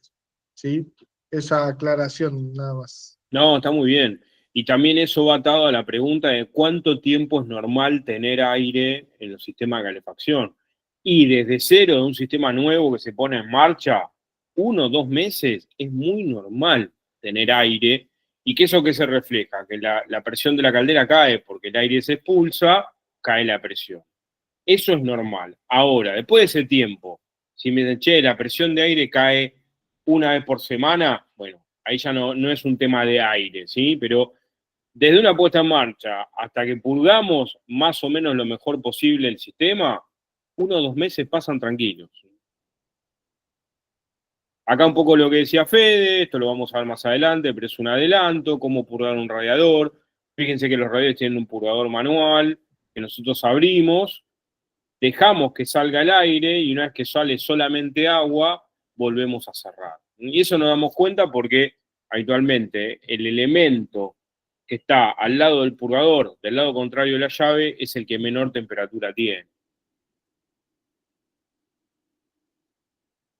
¿sí? Esa aclaración nada más. No, está muy bien. Y también eso va atado a la pregunta de cuánto tiempo es normal tener aire en los sistemas de calefacción. Y desde cero, de un sistema nuevo que se pone en marcha, 1 o 2 meses, es muy normal tener aire. ¿Y qué eso que se refleja? Que la presión de la caldera cae porque el aire se expulsa, cae la presión. Eso es normal. Ahora, después de ese tiempo, si me dicen, che, la presión de aire cae 1 vez por semana, bueno, ahí ya no es un tema de aire, ¿sí? Pero desde una puesta en marcha hasta que purgamos más o menos lo mejor posible el sistema, 1 o 2 meses pasan tranquilos. Acá un poco lo que decía Fede, esto lo vamos a ver más adelante, pero es un adelanto, cómo purgar un radiador. Fíjense que los radiadores tienen un purgador manual que nosotros abrimos, dejamos que salga el aire y una vez que sale solamente agua, volvemos a cerrar. Y eso nos damos cuenta porque habitualmente el elemento que está al lado del purgador, del lado contrario de la llave, es el que menor temperatura tiene.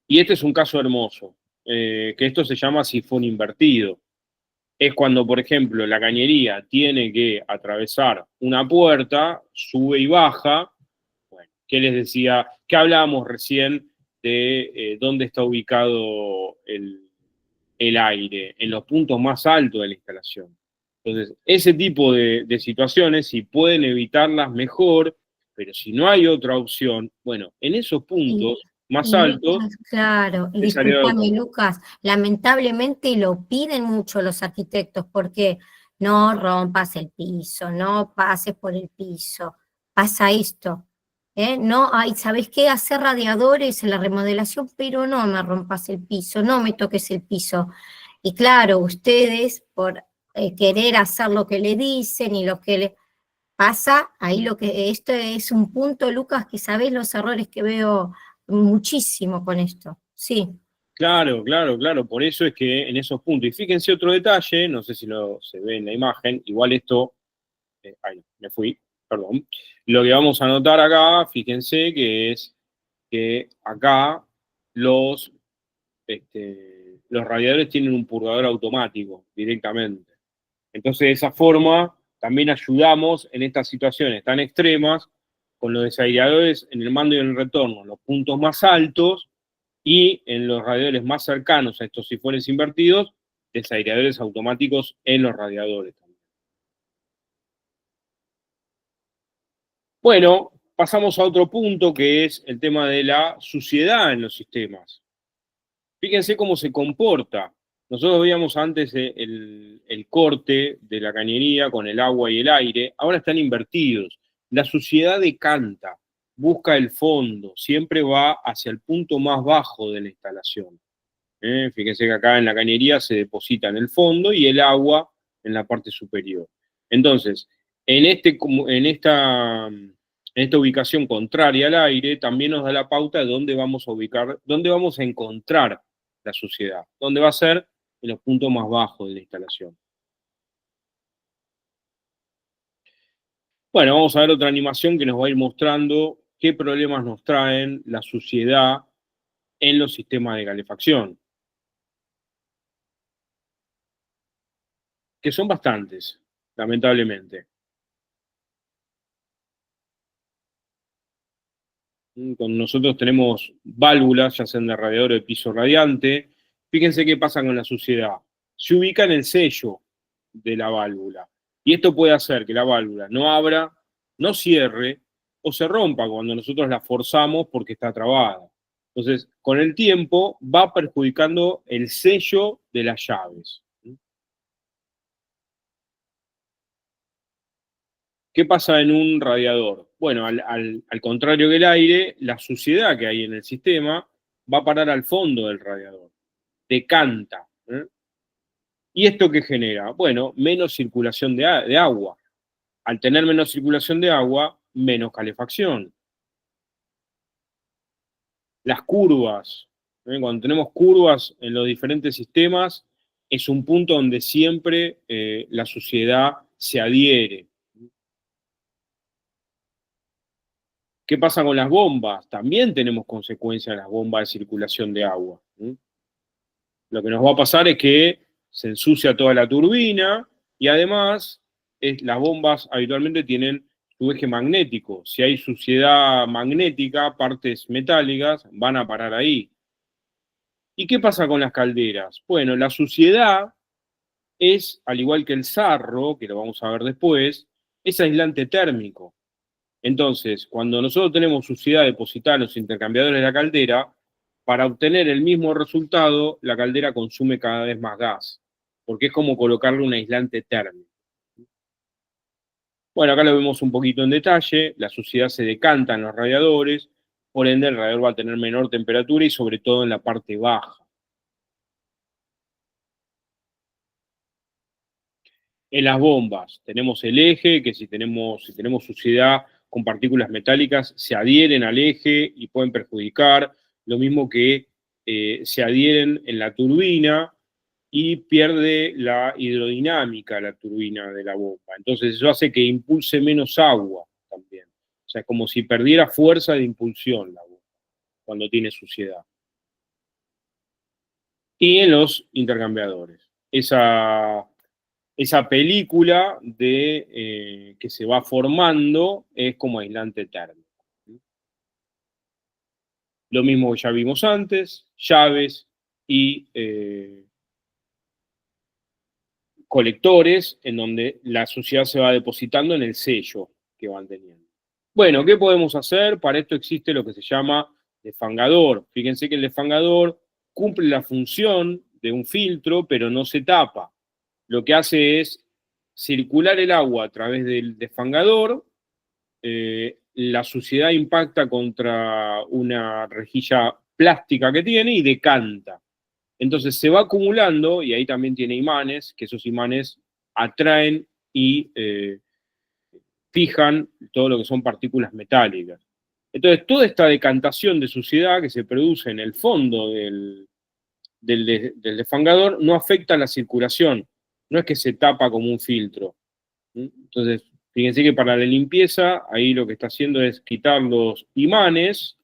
Y este es un caso hermoso, que esto se llama sifón invertido. Es cuando, por ejemplo, la cañería tiene que atravesar una puerta, sube y baja. Bueno, ¿qué les decía? ¿Qué hablábamos recién de dónde está ubicado el aire? En los puntos más altos de la instalación. Entonces, ese tipo de situaciones, si pueden evitarlas, mejor, pero si no hay otra opción, bueno, en esos puntos más altos, Lucas, claro, y es área de discúlpame, auto. Lucas, lamentablemente lo piden mucho los arquitectos porque no rompas el piso, no pases por el piso, pasa esto. No, ay, ¿sabes qué? Hacer radiadores en la remodelación, pero no me rompas el piso, no me toques el piso. Y claro, ustedes por querer hacer lo que le dicen y lo que le pasa, ahí esto es un punto, Lucas, que sabés los errores que veo muchísimo con esto, sí. Claro, claro, claro, por eso es que en esos puntos, y fíjense otro detalle, no sé si se ve en la imagen, igual esto, ay, me fui, perdón, lo que vamos a notar acá, fíjense que es que acá los radiadores tienen un purgador automático directamente. Entonces, de esa forma, también ayudamos en estas situaciones tan extremas con los desaireadores en el mando y en el retorno, en los puntos más altos, y en los radiadores más cercanos a estos sifones invertidos, desaireadores automáticos en los radiadores también. Bueno, pasamos a otro punto que es el tema de la suciedad en los sistemas. Fíjense cómo se comporta. Nosotros veíamos antes el corte de la cañería con el agua y el aire, ahora están invertidos. La suciedad decanta, busca el fondo, siempre va hacia el punto más bajo de la instalación. Fíjense que acá en la cañería se deposita en el fondo y el agua en la parte superior. Entonces, en esta ubicación contraria al aire, también nos da la pauta de dónde vamos a ubicar, dónde vamos a encontrar la suciedad, dónde va a ser en los puntos más bajos de la instalación. Bueno, vamos a ver otra animación que nos va a ir mostrando qué problemas nos traen la suciedad en los sistemas de calefacción. Que son bastantes, lamentablemente. Con nosotros tenemos válvulas, ya sean de radiador o de piso radiante. Fíjense qué pasa con la suciedad. Se ubica en el sello de la válvula. Y esto puede hacer que la válvula no abra, no cierre o se rompa cuando nosotros la forzamos porque está trabada. Entonces, con el tiempo va perjudicando el sello de las llaves. ¿Qué pasa en un radiador? Bueno, al contrario que el aire, la suciedad que hay en el sistema va a parar al fondo del radiador, decanta. ¿Y esto qué genera? Bueno, menos circulación de agua. Al tener menos circulación de agua, menos calefacción. Las curvas, cuando tenemos curvas en los diferentes sistemas, es un punto donde siempre la suciedad se adhiere. ¿Qué pasa con las bombas? También tenemos consecuencias en las bombas de circulación de agua. Lo que nos va a pasar es que se ensucia toda la turbina y además las bombas habitualmente tienen su eje magnético. Si hay suciedad magnética, partes metálicas, van a parar ahí. ¿Y qué pasa con las calderas? Bueno, la suciedad es, al igual que el sarro, que lo vamos a ver después, es aislante térmico. Entonces, cuando nosotros tenemos suciedad depositada en los intercambiadores de la caldera, para obtener el mismo resultado, la caldera consume cada vez más gas, porque es como colocarle un aislante térmico. Bueno, acá lo vemos un poquito en detalle, la suciedad se decanta en los radiadores, por ende el radiador va a tener menor temperatura y sobre todo en la parte baja. En las bombas tenemos el eje, que si tenemos suciedad con partículas metálicas, se adhieren al eje y pueden perjudicar, lo mismo que se adhieren en la turbina y pierde la hidrodinámica la turbina de la bomba. Entonces eso hace que impulse menos agua también. O sea, es como si perdiera fuerza de impulsión la bomba cuando tiene suciedad. Y en los intercambiadores. Esa película que se va formando es como aislante térmico. Lo mismo que ya vimos antes, llaves y colectores en donde la suciedad se va depositando en el sello que van teniendo. Bueno, ¿qué podemos hacer? Para esto existe lo que se llama desfangador. Fíjense que el desfangador cumple la función de un filtro, pero no se tapa. Lo que hace es circular el agua a través del desfangador, la suciedad impacta contra una rejilla plástica que tiene y decanta. Entonces se va acumulando, y ahí también tiene imanes, que esos imanes atraen y fijan todo lo que son partículas metálicas. Entonces toda esta decantación de suciedad que se produce en el fondo del desfangador no afecta la circulación, no es que se tapa como un filtro. Entonces, fíjense que para la limpieza, ahí lo que está haciendo es quitar los imanes,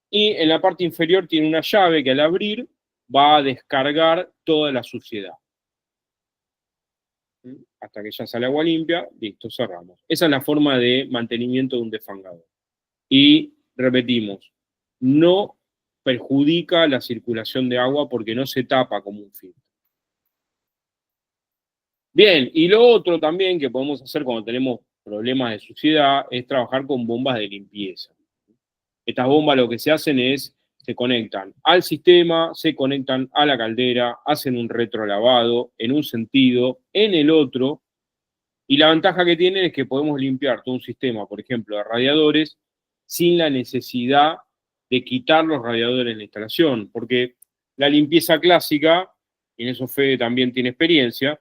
y en la parte inferior tiene una llave que al abrir va a descargar toda la suciedad. Hasta que ya sale agua limpia, listo, cerramos. Esa es la forma de mantenimiento de un desfangador. Y repetimos, no perjudica la circulación de agua porque no se tapa como un filtro. Bien, y lo otro también que podemos hacer cuando tenemos problemas de suciedad es trabajar con bombas de limpieza. Estas bombas lo que se hacen es, se conectan al sistema, se conectan a la caldera, hacen un retrolavado en un sentido, en el otro, y la ventaja que tienen es que podemos limpiar todo un sistema, por ejemplo, de radiadores, sin la necesidad de quitar los radiadores en la instalación, porque la limpieza clásica, y en eso Fede también tiene experiencia,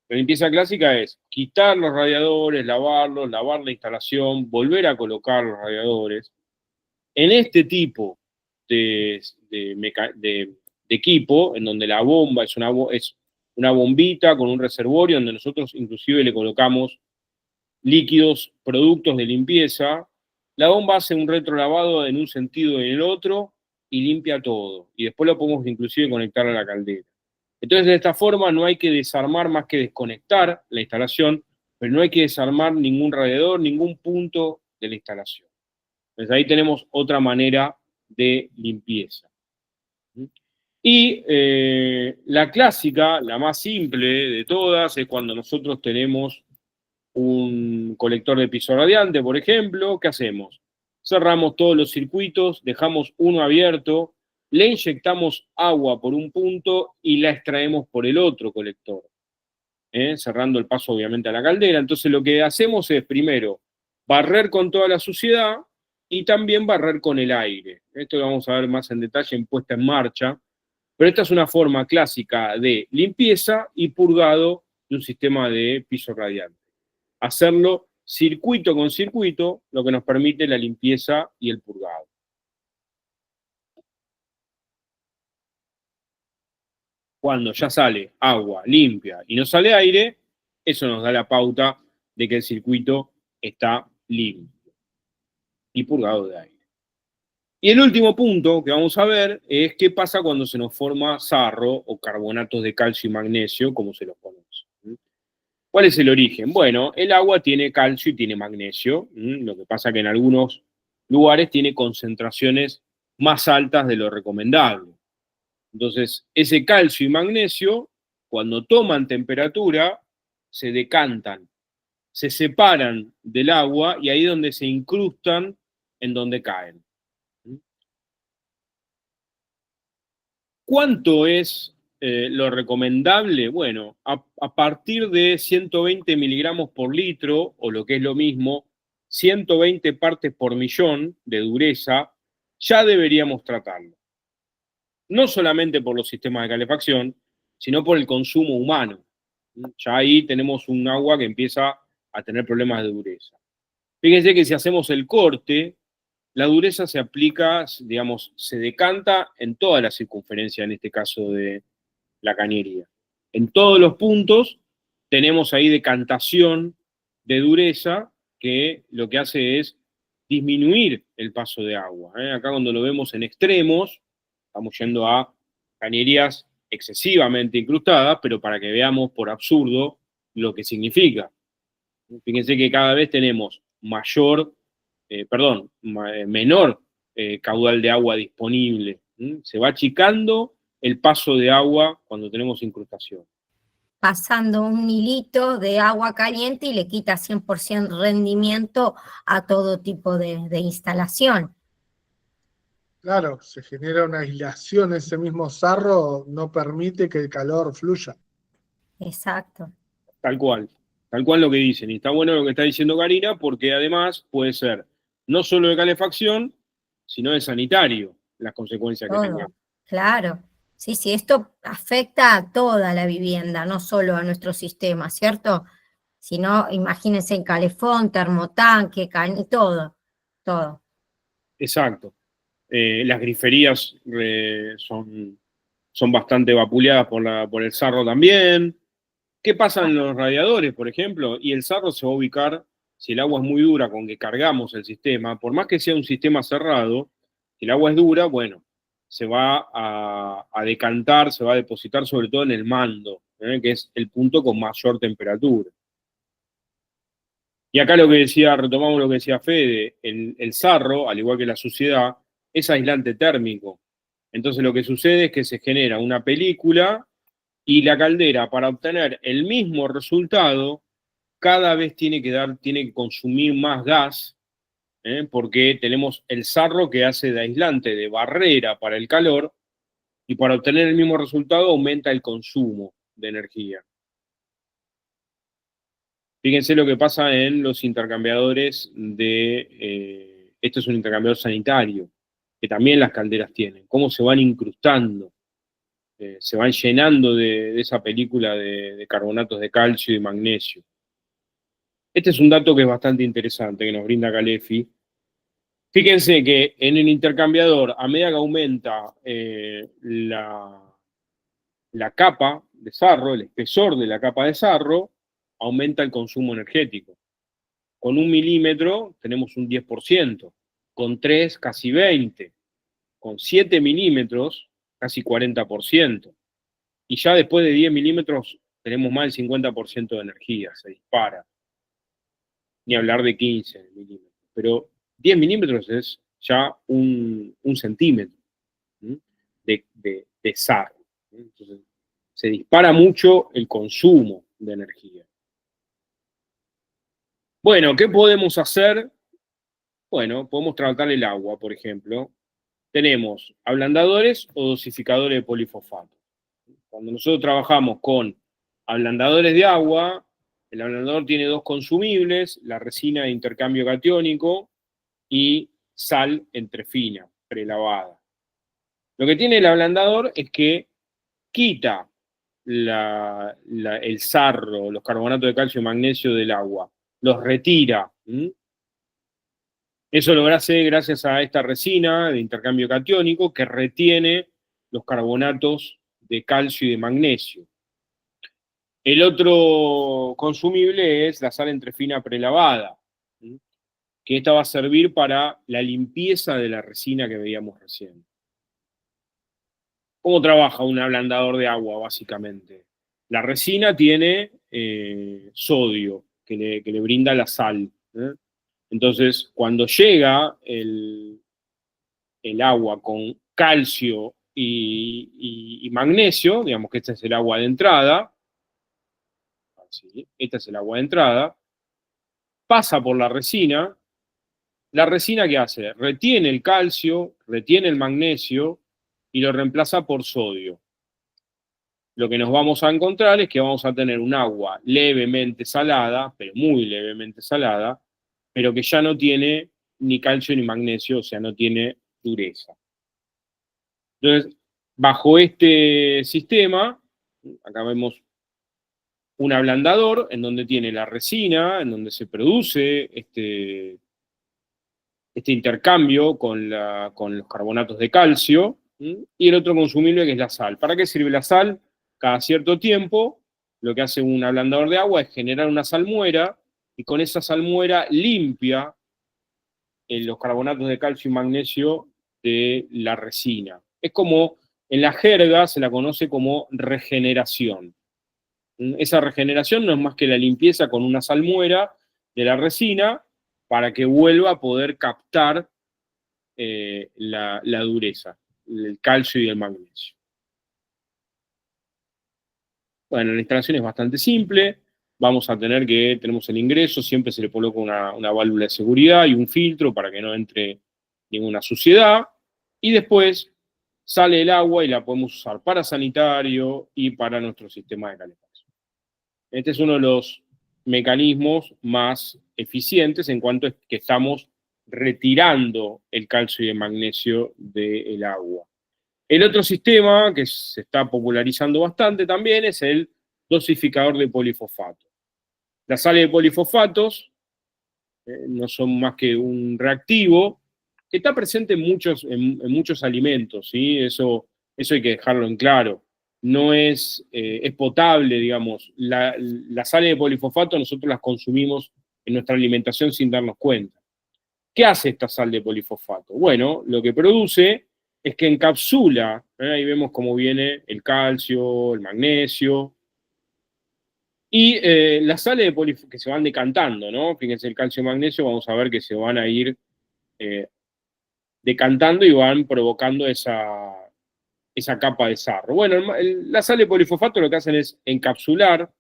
la limpieza clásica es quitar los radiadores, lavarlos, lavar la instalación, volver a colocar los radiadores. En este tipo de equipo, en donde la bomba es una bombita con un reservorio, donde nosotros inclusive le colocamos líquidos, productos de limpieza, la bomba hace un retrolavado en un sentido y en el otro y limpia todo. Y después lo podemos inclusive conectar a la caldera. Entonces, de esta forma no hay que desarmar más que desconectar la instalación, pero no hay que desarmar ningún radiador, ningún punto de la instalación. Entonces ahí tenemos otra manera de limpieza. Y la clásica, la más simple de todas, es cuando nosotros tenemos un colector de piso radiante, por ejemplo. ¿Qué hacemos? Cerramos todos los circuitos, dejamos uno abierto, le inyectamos agua por un punto y la extraemos por el otro colector, cerrando el paso obviamente a la caldera. Entonces lo que hacemos es primero barrer con toda la suciedad y también barrer con el aire. Esto lo vamos a ver más en detalle en puesta en marcha, pero esta es una forma clásica de limpieza y purgado de un sistema de piso radiante. Hacerlo circuito con circuito, lo que nos permite la limpieza y el purgado. Cuando ya sale agua limpia y no sale aire, eso nos da la pauta de que el circuito está limpio y purgado de aire. Y el último punto que vamos a ver es qué pasa cuando se nos forma sarro o carbonatos de calcio y magnesio, como se los conoce. ¿Cuál es el origen? Bueno, el agua tiene calcio y tiene magnesio, lo que pasa que en algunos lugares tiene concentraciones más altas de lo recomendable. Entonces, ese calcio y magnesio, cuando toman temperatura, se decantan, se separan del agua y ahí es donde se incrustan en donde caen. ¿Cuánto es lo recomendable? Bueno, a partir de 120 miligramos por litro, o lo que es lo mismo, 120 partes por millón de dureza, ya deberíamos tratarlo. No solamente por los sistemas de calefacción, sino por el consumo humano. Ya ahí tenemos un agua que empieza a tener problemas de dureza. Fíjense que si hacemos el corte, la dureza se aplica, digamos, se decanta en toda la circunferencia, en este caso de la cañería. En todos los puntos tenemos ahí decantación de dureza que lo que hace es disminuir el paso de agua. Acá cuando lo vemos en extremos, estamos yendo a cañerías excesivamente incrustadas, pero para que veamos por absurdo lo que significa. Fíjense que cada vez tenemos menor caudal de agua disponible. Se va achicando el paso de agua cuando tenemos incrustación. Pasando un hilito de agua caliente y le quita 100% rendimiento a todo tipo de instalación. Claro, se genera una aislación, ese mismo sarro no permite que el calor fluya. Exacto. Tal cual lo que dicen. Y está bueno lo que está diciendo Karina, porque además puede ser no solo de calefacción, sino de sanitario, las consecuencias que tengamos. Claro. Sí, esto afecta a toda la vivienda, no solo a nuestro sistema, ¿cierto? Sino, imagínense en calefón, termotanque, todo. Exacto. Las griferías son bastante vapuleadas por el sarro también. ¿Qué pasa en los radiadores, por ejemplo? Y el sarro se va a ubicar, si el agua es muy dura con que cargamos el sistema, por más que sea un sistema cerrado, si el agua es dura, bueno, se va a decantar, se va a depositar sobre todo en el mando, que es el punto con mayor temperatura. Y acá retomamos lo que decía Fede, el sarro, al igual que la suciedad, es aislante térmico. Entonces lo que sucede es que se genera una película y la caldera, para obtener el mismo resultado, cada vez tiene que consumir más gas, porque tenemos el sarro que hace de aislante, de barrera para el calor, y para obtener el mismo resultado aumenta el consumo de energía. Fíjense lo que pasa en los intercambiadores este es un intercambiador sanitario, que también las calderas tienen, cómo se van incrustando, se van llenando de esa película de carbonatos de calcio y magnesio. Este es un dato que es bastante interesante, que nos brinda Calefi. Fíjense que en el intercambiador, a medida que aumenta la capa de sarro, el espesor de la capa de sarro, aumenta el consumo energético. Con 1 milímetro tenemos un 10%, con 3 casi 20%, con 7 milímetros casi 40%. Y ya después de 10 milímetros tenemos más del 50% de energía, se dispara. Ni hablar de 15 milímetros. Pero 10 milímetros es ya un centímetro de sarro. Entonces, se dispara mucho el consumo de energía. Bueno, ¿qué podemos hacer? Bueno, podemos tratar el agua, por ejemplo. tenemos ablandadores o dosificadores de polifosfato. Cuando nosotros trabajamos con ablandadores de agua, el ablandador tiene dos consumibles, la resina de intercambio catiónico y sal entrefina, prelavada. Lo que tiene el ablandador es que quita el sarro, los carbonatos de calcio y magnesio del agua, los retira. Eso lo hace gracias a esta resina de intercambio catiónico que retiene los carbonatos de calcio y de magnesio. El otro consumible es la sal entrefina prelavada, que esta va a servir para la limpieza de la resina que veíamos recién. ¿Cómo trabaja un ablandador de agua, básicamente? La resina tiene sodio, que le brinda la sal. Entonces, cuando llega el agua con calcio y magnesio, digamos que este es el agua de entrada, así, esta es el agua de entrada, pasa por la resina. ¿La resina qué hace? Retiene el calcio, retiene el magnesio y lo reemplaza por sodio. Lo que nos vamos a encontrar es que vamos a tener un agua levemente salada, pero muy levemente salada, pero que ya no tiene ni calcio ni magnesio, o sea, no tiene dureza. Entonces, bajo este sistema, acá vemos un ablandador en donde tiene la resina, en donde se produce este intercambio con los carbonatos de calcio, y el otro consumible que es la sal. ¿Para qué sirve la sal? Cada cierto tiempo, lo que hace un ablandador de agua es generar una salmuera, y con esa salmuera limpia los carbonatos de calcio y magnesio de la resina. Es como, en la jerga se la conoce como regeneración. Esa regeneración no es más que la limpieza con una salmuera de la resina para que vuelva a poder captar la dureza, el calcio y el magnesio. Bueno, la instalación es bastante simple. Vamos a tener que, tenemos el ingreso, siempre se le coloca una válvula de seguridad y un filtro para que no entre ninguna suciedad. Y después sale el agua y la podemos usar para sanitario y para nuestro sistema de calefacción. Este es uno de los mecanismos más eficientes en cuanto a que estamos retirando el calcio y el magnesio del agua. El otro sistema que se está popularizando bastante también es el dosificador de polifosfato. Las sales de polifosfatos no son más que un reactivo que está presente en muchos alimentos, ¿sí? Eso hay que dejarlo en claro. No es potable, digamos. Las sales de polifosfato nosotros las consumimos en nuestra alimentación sin darnos cuenta. ¿Qué hace esta sal de polifosfato? Bueno, lo que produce es que encapsula, ahí vemos cómo viene el calcio, el magnesio, y las sales de polifosfato que se van decantando, ¿no? Fíjense, el calcio y magnesio vamos a ver que se van a ir decantando y van provocando esa capa de sarro. Bueno, las sales de polifosfato lo que hacen es encapsular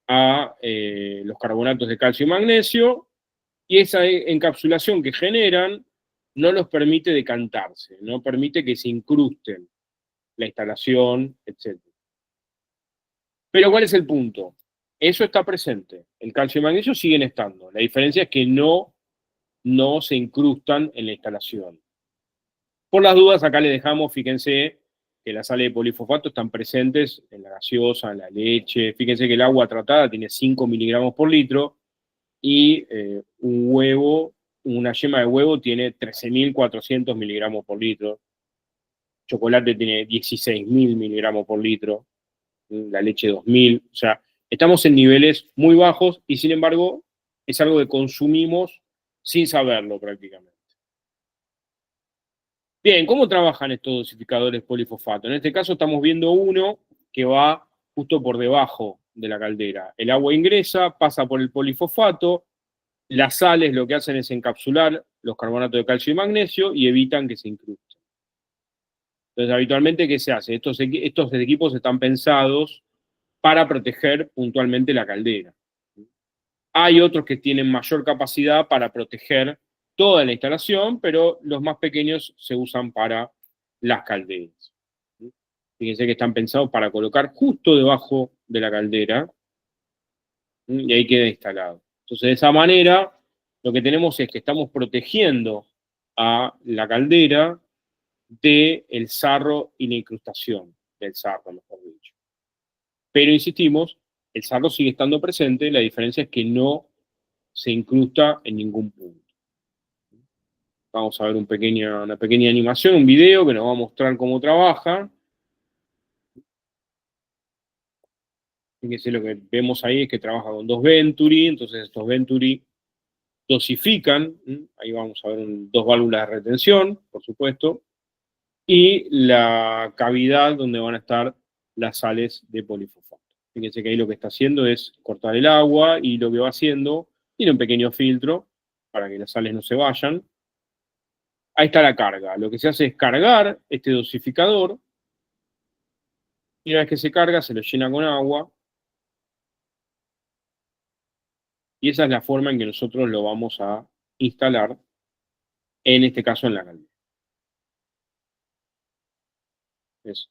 a los carbonatos de calcio y magnesio, y esa encapsulación que generan no los permite decantarse, no permite que se incrusten la instalación, etc. Pero ¿cuál es el punto? Eso está presente. El calcio y magnesio siguen estando. La diferencia es que no se incrustan en la instalación. Por las dudas, acá les dejamos, fíjense, que las sales de polifosfato están presentes en la gaseosa, en la leche. Fíjense que el agua tratada tiene 5 miligramos por litro y una yema de huevo tiene 13.400 miligramos por litro. Chocolate tiene 16.000 miligramos por litro. La leche 2.000. O sea, estamos en niveles muy bajos y sin embargo es algo que consumimos sin saberlo prácticamente. Bien, ¿cómo trabajan estos dosificadores polifosfato? En este caso estamos viendo uno que va justo por debajo de la caldera. El agua ingresa, pasa por el polifosfato, las sales lo que hacen es encapsular los carbonatos de calcio y magnesio y evitan que se incrusten. Entonces, habitualmente, ¿qué se hace? Estos equipos están pensados para proteger puntualmente la caldera. Hay otros que tienen mayor capacidad para proteger toda la instalación, pero los más pequeños se usan para las calderas. Fíjense que están pensados para colocar justo debajo de la caldera, y ahí queda instalado. Entonces, de esa manera, lo que tenemos es que estamos protegiendo a la caldera del sarro y la incrustación del sarro, mejor dicho. Pero insistimos, el sarro sigue estando presente, la diferencia es que no se incrusta en ningún punto. Vamos a ver una pequeña animación, un video que nos va a mostrar cómo trabaja. Fíjense, lo que vemos ahí es que trabaja con 2 Venturi, entonces estos Venturi dosifican, ahí vamos a ver 2 válvulas de retención, por supuesto, y la cavidad donde van a estar las sales de polifosfato. Fíjense que ahí lo que está haciendo es cortar el agua, y lo que va haciendo, tiene un pequeño filtro para que las sales no se vayan. Ahí está la carga. Lo que se hace es cargar este dosificador, y una vez que se carga, se lo llena con agua, y esa es la forma en que nosotros lo vamos a instalar, en este caso en la caldera.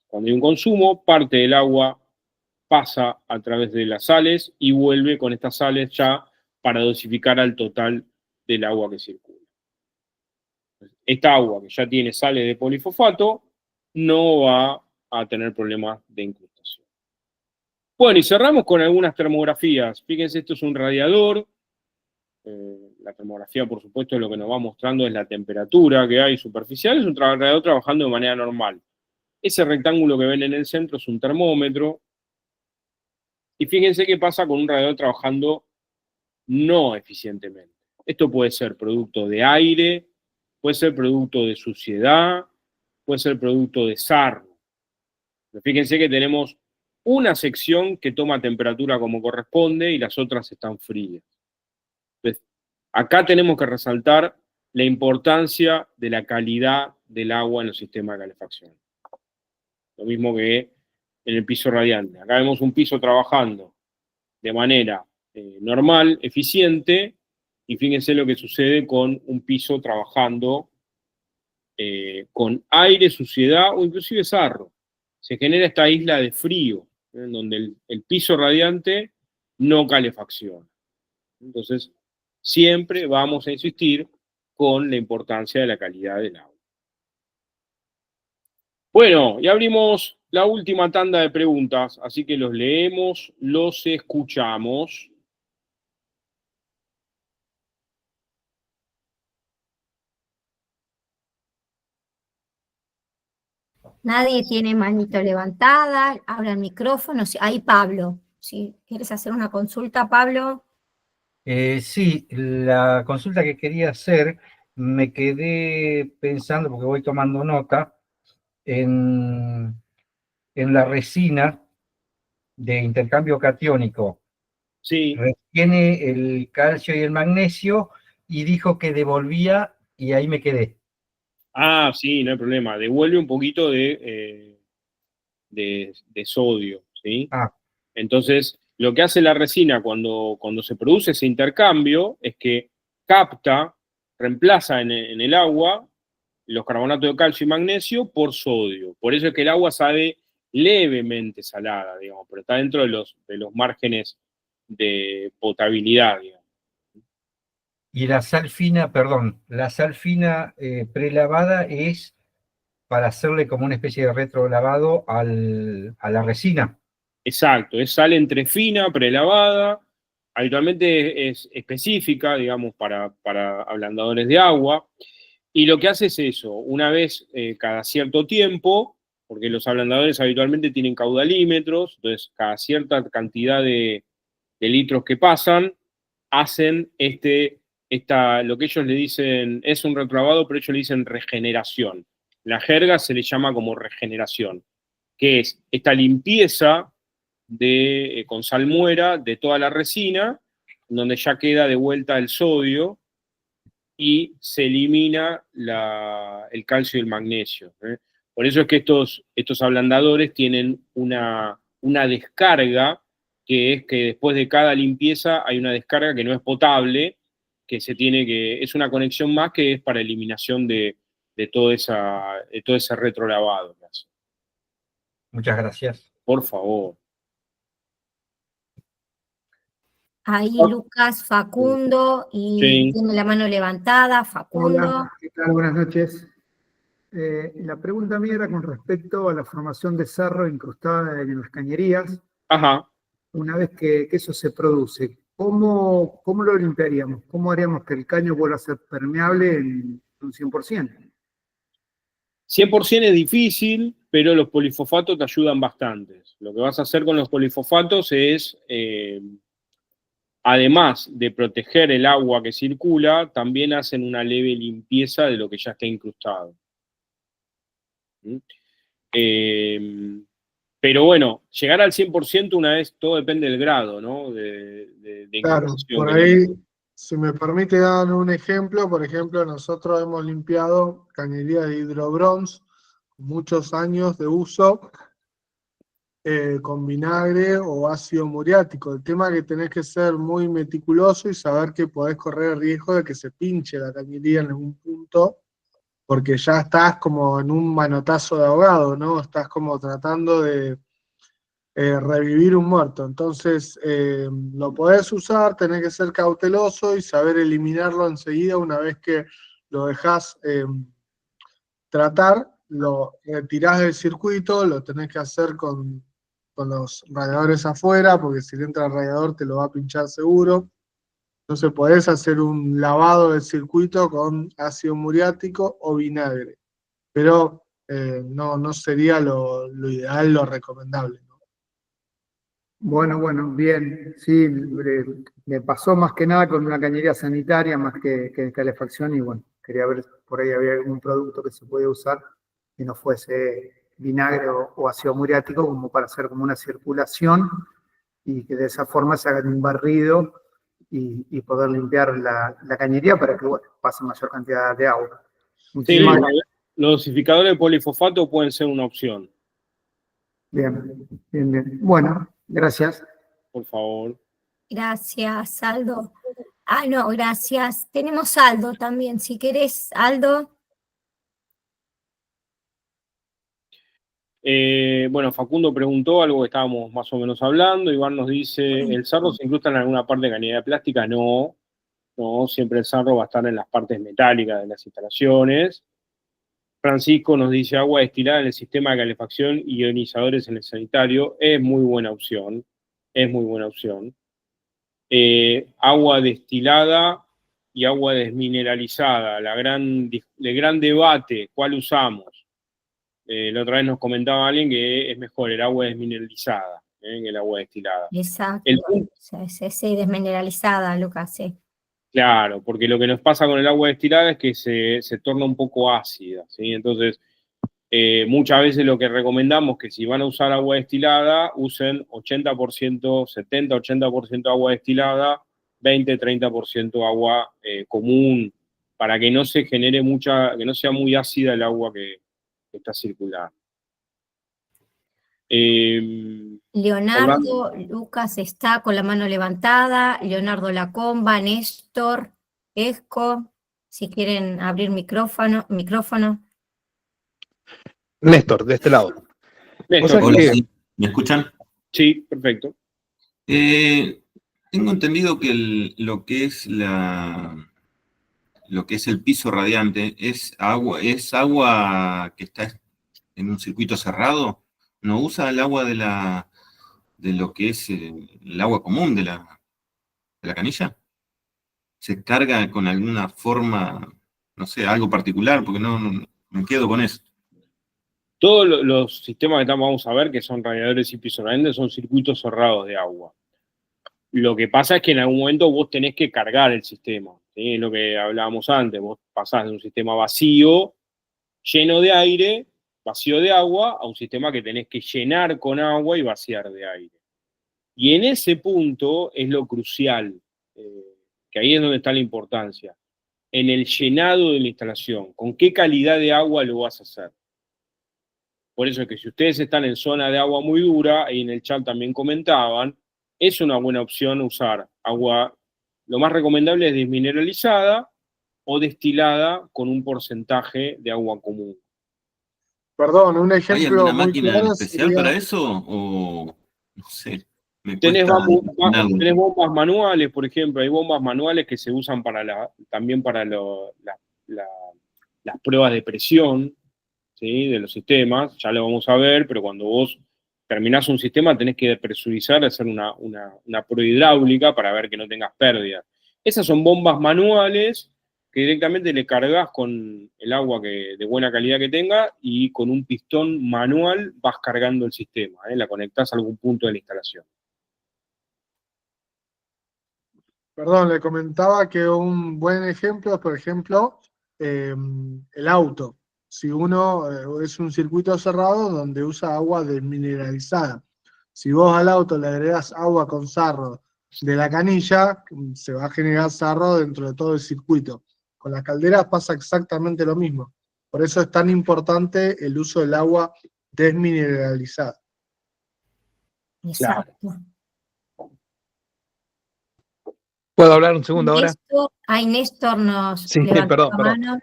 Cuando hay un consumo, parte del agua pasa a través de las sales y vuelve con estas sales ya para dosificar al total del agua que circula. Esta agua que ya tiene sales de polifosfato no va a tener problemas de incrustación. Bueno, y cerramos con algunas termografías. Fíjense, esto es un radiador. La termografía, por supuesto, lo que nos va mostrando es la temperatura que hay superficial. Es un radiador trabajando de manera normal. Ese rectángulo que ven en el centro es un termómetro. Y fíjense qué pasa con un radiador trabajando no eficientemente. Esto puede ser producto de aire, puede ser producto de suciedad, puede ser producto de sarro. Pero fíjense que tenemos una sección que toma temperatura como corresponde y las otras están frías. Entonces, acá tenemos que resaltar la importancia de la calidad del agua en los sistemas de calefacción. Lo mismo que en el piso radiante. Acá vemos un piso trabajando de manera normal, eficiente, y fíjense lo que sucede con un piso trabajando con aire, suciedad o inclusive sarro. Se genera esta isla de frío, en donde el piso radiante no calefacciona. Entonces, siempre vamos a insistir con la importancia de la calidad del agua. Bueno, y abrimos la última tanda de preguntas, así que los leemos, los escuchamos. Nadie tiene manito levantada, habla el micrófono. Ahí Pablo, si quieres hacer una consulta, Pablo. Sí, la consulta que quería hacer, me quedé pensando, porque voy tomando nota, en la resina de intercambio catiónico. Sí. Retiene el calcio y el magnesio, y dijo que devolvía, y ahí me quedé. Ah, sí, no hay problema. Devuelve un poquito de sodio, ¿sí? Entonces, lo que hace la resina cuando se produce ese intercambio es que capta, reemplaza en el agua los carbonatos de calcio y magnesio por sodio. Por eso es que el agua sabe levemente salada, digamos, pero está dentro de los márgenes de potabilidad, digamos. Y la sal fina, la sal fina prelavada es para hacerle como una especie de retrolavado a la resina. Exacto, es sal entre fina, prelavada, habitualmente es específica, digamos, para ablandadores de agua, y lo que hace es eso, una vez cada cierto tiempo, porque los ablandadores habitualmente tienen caudalímetros, entonces cada cierta cantidad de litros que pasan, hacen lo que ellos le dicen, es un retrolavado, pero ellos le dicen regeneración. La jerga se le llama como regeneración, que es esta limpieza con salmuera de toda la resina, donde ya queda de vuelta el sodio y se elimina el calcio y el magnesio. Por eso es que estos ablandadores tienen una descarga, que es que después de cada limpieza hay una descarga que no es potable, que es una conexión más que es para eliminación de todo ese retrolavado que hace. Muchas gracias. Por favor. Ahí Lucas, Facundo, y Sí. tiene la mano levantada. Facundo. Hola, ¿qué tal? Buenas noches. La pregunta mía era con respecto a la formación de sarro incrustada en las cañerías. Ajá. Una vez que eso se produce, ¿cómo lo limpiaríamos? ¿Cómo haríamos que el caño vuelva a ser permeable en un 100%? 100% es difícil, pero los polifosfatos te ayudan bastante. Lo que vas a hacer con los polifosfatos es, además de proteger el agua que circula, también hacen una leve limpieza de lo que ya está incrustado. ¿Mm? Pero bueno, llegar al 100% una vez, todo depende del grado, ¿no? De Claro, incrustación por que ahí, tengas. si me permite dar un ejemplo, por ejemplo, nosotros hemos limpiado cañería de hidrobronce, muchos años de uso, con vinagre o ácido muriático. El tema es que tenés que ser muy meticuloso y saber que podés correr el riesgo de que se pinche la cañería en algún punto, porque ya estás como en un manotazo de ahogado, ¿no? Estás como tratando de revivir un muerto. Entonces, lo podés usar, tenés que ser cauteloso y saber eliminarlo enseguida una vez que lo dejás tratar, lo retirás del circuito, lo tenés que hacer con los radiadores afuera, porque si le entra el radiador te lo va a pinchar seguro. Entonces podés hacer un lavado del circuito con ácido muriático o vinagre, pero no sería lo ideal, lo recomendable, ¿no? Bueno, bien. Sí, me pasó más que nada con una cañería sanitaria más que calefacción y bueno, quería ver por ahí había algún producto que se podía usar que no fuese vinagre o ácido muriático como para hacer como una circulación y que de esa forma se haga un barrido y poder limpiar la cañería para que bueno, pase mayor cantidad de agua. Sí, Muchísimas gracias. los dosificadores de polifosfato pueden ser una opción. Bien. Bueno, gracias. Por favor. Gracias, Aldo. Ah, no, gracias. Tenemos Aldo también, si querés, Aldo. Bueno, Facundo preguntó algo que estábamos más o menos hablando. Iván nos dice, ¿el sarro se incrusta en alguna parte de cañería plástica? No, siempre el sarro va a estar en las partes metálicas de las instalaciones. Francisco nos dice, agua destilada en el sistema de calefacción y ionizadores en el sanitario. Es muy buena opción, es muy buena opción. Agua destilada y agua desmineralizada, el gran debate, ¿cuál usamos? La otra vez nos comentaba alguien que es mejor el agua desmineralizada que el agua destilada. Exacto. Sí, desmineralizada, Lucas, sí. Claro, porque lo que nos pasa con el agua destilada es que se torna un poco ácida, ¿sí? Entonces, muchas veces lo que recomendamos es que si van a usar agua destilada, usen 80%, 70-80% agua destilada, 20-30% agua común, para que no se genere que no sea muy ácida el agua que está circulando. Leonardo, Lucas está con la mano levantada, Leonardo Lacomba, Néstor, Esco, si quieren abrir micrófono. Néstor, de este lado. Néstor, Hola, sí. ¿Me escuchan? Sí, perfecto. Tengo entendido que lo que es el piso radiante es agua que está en un circuito cerrado. ¿No usa el agua de lo que es el agua común de la canilla? ¿Se carga con alguna forma, no sé, algo particular? Porque no me quedo con eso. Todos los sistemas que vamos a ver, que son radiadores y piso radiante, son circuitos cerrados de agua. Lo que pasa es que en algún momento vos tenés que cargar el sistema, ¿sí? Es lo que hablábamos antes, vos pasás de un sistema vacío, lleno de aire, vacío de agua, a un sistema que tenés que llenar con agua y vaciar de aire. Y en ese punto es lo crucial, que ahí es donde está la importancia, en el llenado de la instalación, con qué calidad de agua lo vas a hacer. Por eso es que si ustedes están en zona de agua muy dura, y en el chat también comentaban, es una buena opción usar lo más recomendable es desmineralizada o destilada con un porcentaje de agua común. Perdón, un ¿Hay ejemplo alguna muy máquina en claro especial sería, para eso? O no sé, me Tenés, cuesta tenés imaginarlo. bombas manuales, por ejemplo, hay bombas manuales que se usan también para la- las pruebas de presión, ¿sí? De los sistemas, ya lo vamos a ver, pero cuando vos terminás un sistema tenés que depresurizar, hacer una prueba hidráulica para ver que no tengas pérdidas. Esas son bombas manuales que directamente le cargas con el agua de buena calidad que tenga y con un pistón manual vas cargando el sistema, ¿eh? La conectás a algún punto de la instalación. perdón, le comentaba que un buen ejemplo es, por ejemplo, el auto. Si uno es un circuito cerrado donde usa agua desmineralizada. Si vos al auto le agregás agua con sarro de la canilla, se va a generar sarro dentro de todo el circuito. Con las calderas pasa exactamente lo mismo. Por eso es tan importante el uso del agua desmineralizada. Claro. Exacto. ¿Puedo hablar un segundo ahora? Néstor nos Sí, levantó perdón, la perdón. mano.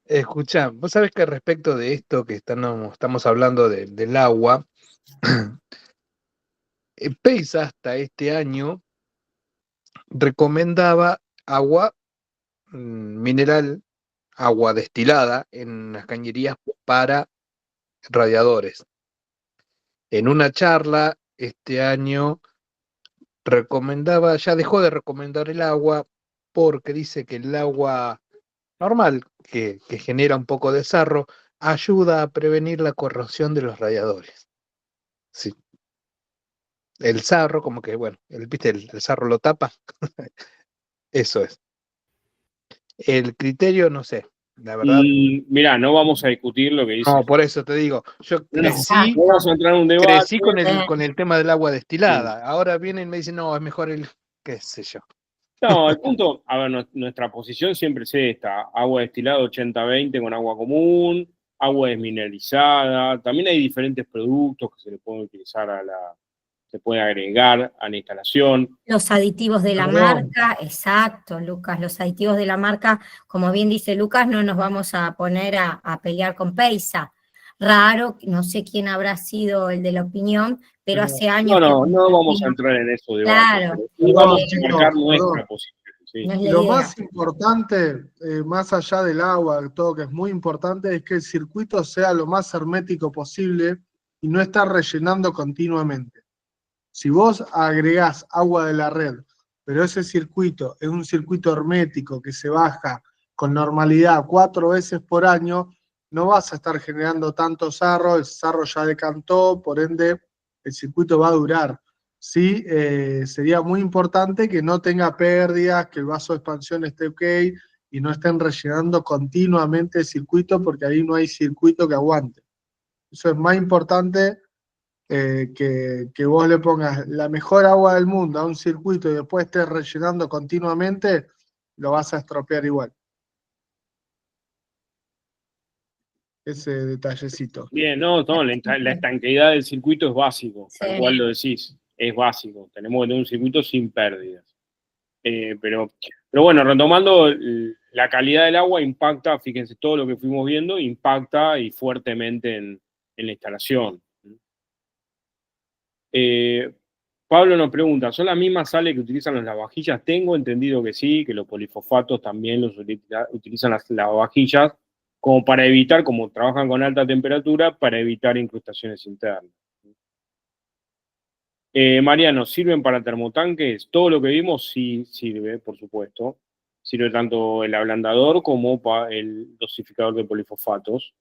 Escuchá, vos sabés que respecto de esto que estamos hablando del agua, PEISA hasta este año recomendaba agua mineral, agua destilada en las cañerías para radiadores. En una charla este año ya dejó de recomendar el agua porque dice que el agua normal, que genera un poco de sarro, ayuda a prevenir la corrosión de los radiadores. Sí. El sarro, como que, bueno, ¿viste? El sarro lo tapa. Eso es. El criterio, no sé, la verdad. Mirá, no vamos a discutir lo que dice. No, por eso te digo, yo No, crecí no vamos a entrar en un debate. crecí con el tema del agua destilada. Sí. Ahora vienen y me dicen, no, es mejor qué sé yo. No, el punto, a ver, nuestra posición siempre es esta: agua destilada 80-20 con agua común, agua desmineralizada. También hay diferentes productos que se le pueden utilizar se puede agregar a la instalación. Los aditivos de la Perdón. marca, exacto, Lucas, los aditivos de la marca, como bien dice Lucas, no nos vamos a poner a pelear con PEISA. Raro, no sé quién habrá sido el de la opinión, pero hace años que... No vamos a entrar en esos debates. Claro. Pero sí vamos a Chicos, marcar nuestra perdón. posición. Sí. No es la Lo idea. más importante, más allá del agua, todo que es muy importante, es que el circuito sea lo más hermético posible y no estar rellenando continuamente. Si vos agregás agua de la red, pero ese circuito es un circuito hermético que se baja con normalidad 4 veces por año, no vas a estar generando tanto sarro, el sarro ya decantó, por ende el circuito va a durar. Sí, sería muy importante que no tenga pérdidas, que el vaso de expansión esté ok y no estén rellenando continuamente el circuito porque ahí no hay circuito que aguante. Eso es más importante que vos le pongas la mejor agua del mundo a un circuito y después estés rellenando continuamente, lo vas a estropear igual. Ese detallecito. Bien, no, la estanqueidad del circuito es básico, Sí. tal cual lo decís, es básico. Tenemos que tener un circuito sin pérdidas. Pero bueno, retomando, la calidad del agua impacta, fíjense, todo lo que fuimos viendo impacta y fuertemente en la instalación. Pablo nos pregunta, ¿son las mismas sales que utilizan las lavavajillas? Tengo entendido que sí, que los polifosfatos también los utilizan las lavavajillas como para evitar, como trabajan con alta temperatura, para evitar incrustaciones internas. Mariano, ¿sirven para termotanques? Todo lo que vimos sí sirve, por supuesto. Sirve tanto el ablandador como el dosificador de polifosfatos.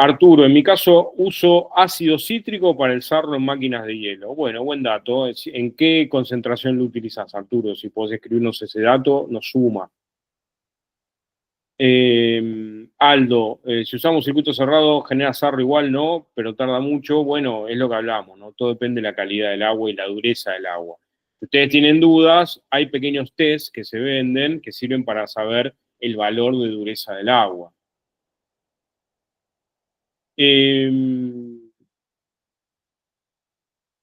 Arturo, en mi caso uso ácido cítrico para el sarro en máquinas de hielo. Bueno, buen dato. ¿En qué concentración lo utilizas, Arturo? Si podés escribirnos ese dato, nos suma. Aldo, si usamos circuito cerrado, genera sarro igual, no, pero tarda mucho. Bueno, es lo que hablamos, ¿no? Todo depende de la calidad del agua y la dureza del agua. Si ustedes tienen dudas, hay pequeños tests que se venden que sirven para saber el valor de dureza del agua.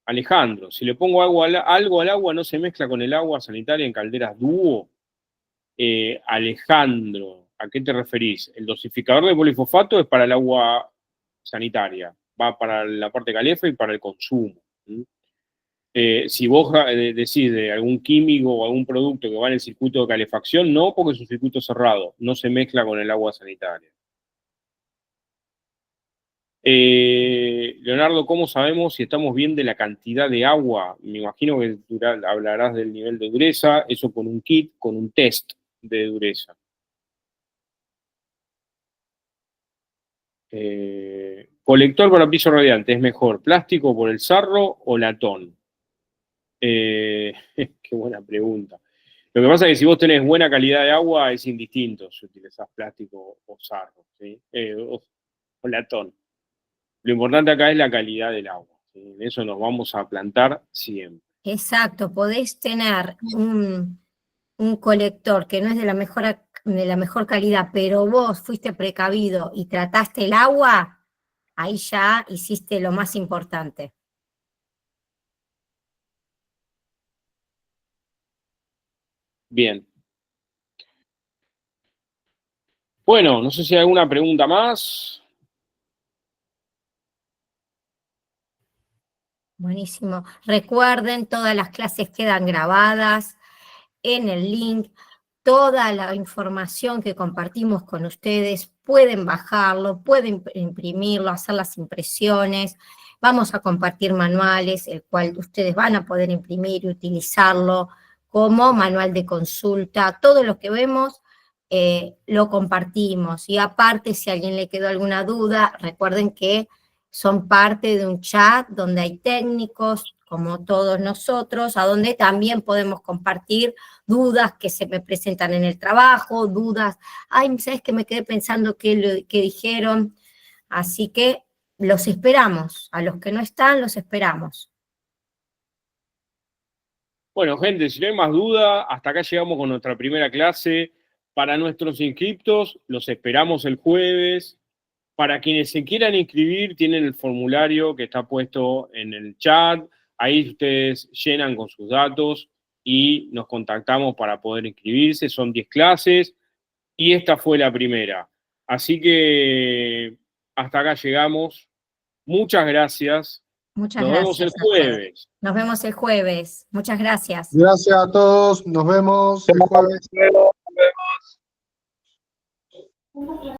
Alejandro, si le pongo algo al agua, ¿no se mezcla con el agua sanitaria en calderas dúo? Alejandro, ¿a qué te referís? El dosificador de polifosfato es para el agua sanitaria, va para la parte calefa y para el consumo. Si vos decís de algún químico o algún producto que va en el circuito de calefacción, no, porque es un circuito cerrado, no se mezcla con el agua sanitaria. Leonardo, ¿cómo sabemos si estamos bien de la cantidad de agua? Me imagino que hablarás del nivel de dureza, eso con un kit, con un test de dureza. Colector para piso radiante, ¿es mejor plástico por el sarro o latón? Qué buena pregunta. Lo que pasa es que si vos tenés buena calidad de agua, es indistinto si utilizás plástico o sarro, ¿sí? O latón. Lo importante acá es la calidad del agua, ¿sí? En eso nos vamos a plantar siempre. Exacto, podés tener un colector que no es de la mejor calidad, pero vos fuiste precavido y trataste el agua, ahí ya hiciste lo más importante. Bien. Bueno, no sé si hay alguna pregunta más. Buenísimo. Recuerden, todas las clases quedan grabadas en el link. Toda la información que compartimos con ustedes, pueden bajarlo, pueden imprimirlo, hacer las impresiones. Vamos a compartir manuales, el cual ustedes van a poder imprimir y utilizarlo como manual de consulta. Todo lo que vemos lo compartimos. Y aparte, si a alguien le quedó alguna duda, recuerden que son parte de un chat donde hay técnicos, como todos nosotros, a donde también podemos compartir dudas que se me presentan en el trabajo, dudas, ay, ¿sabes qué? Me quedé pensando qué dijeron. Así que los esperamos. A los que no están, los esperamos. Bueno, gente, si no hay más duda, hasta acá llegamos con nuestra primera clase. Para nuestros inscriptos, los esperamos el jueves. Para quienes se quieran inscribir, tienen el formulario que está puesto en el chat. Ahí ustedes llenan con sus datos y nos contactamos para poder inscribirse. Son 10 clases y esta fue la primera. Así que hasta acá llegamos. Muchas gracias. Muchas Nos vemos el gracias a todos. jueves. Nos vemos el jueves. Muchas gracias. Gracias a todos, nos vemos el jueves. Nos vemos.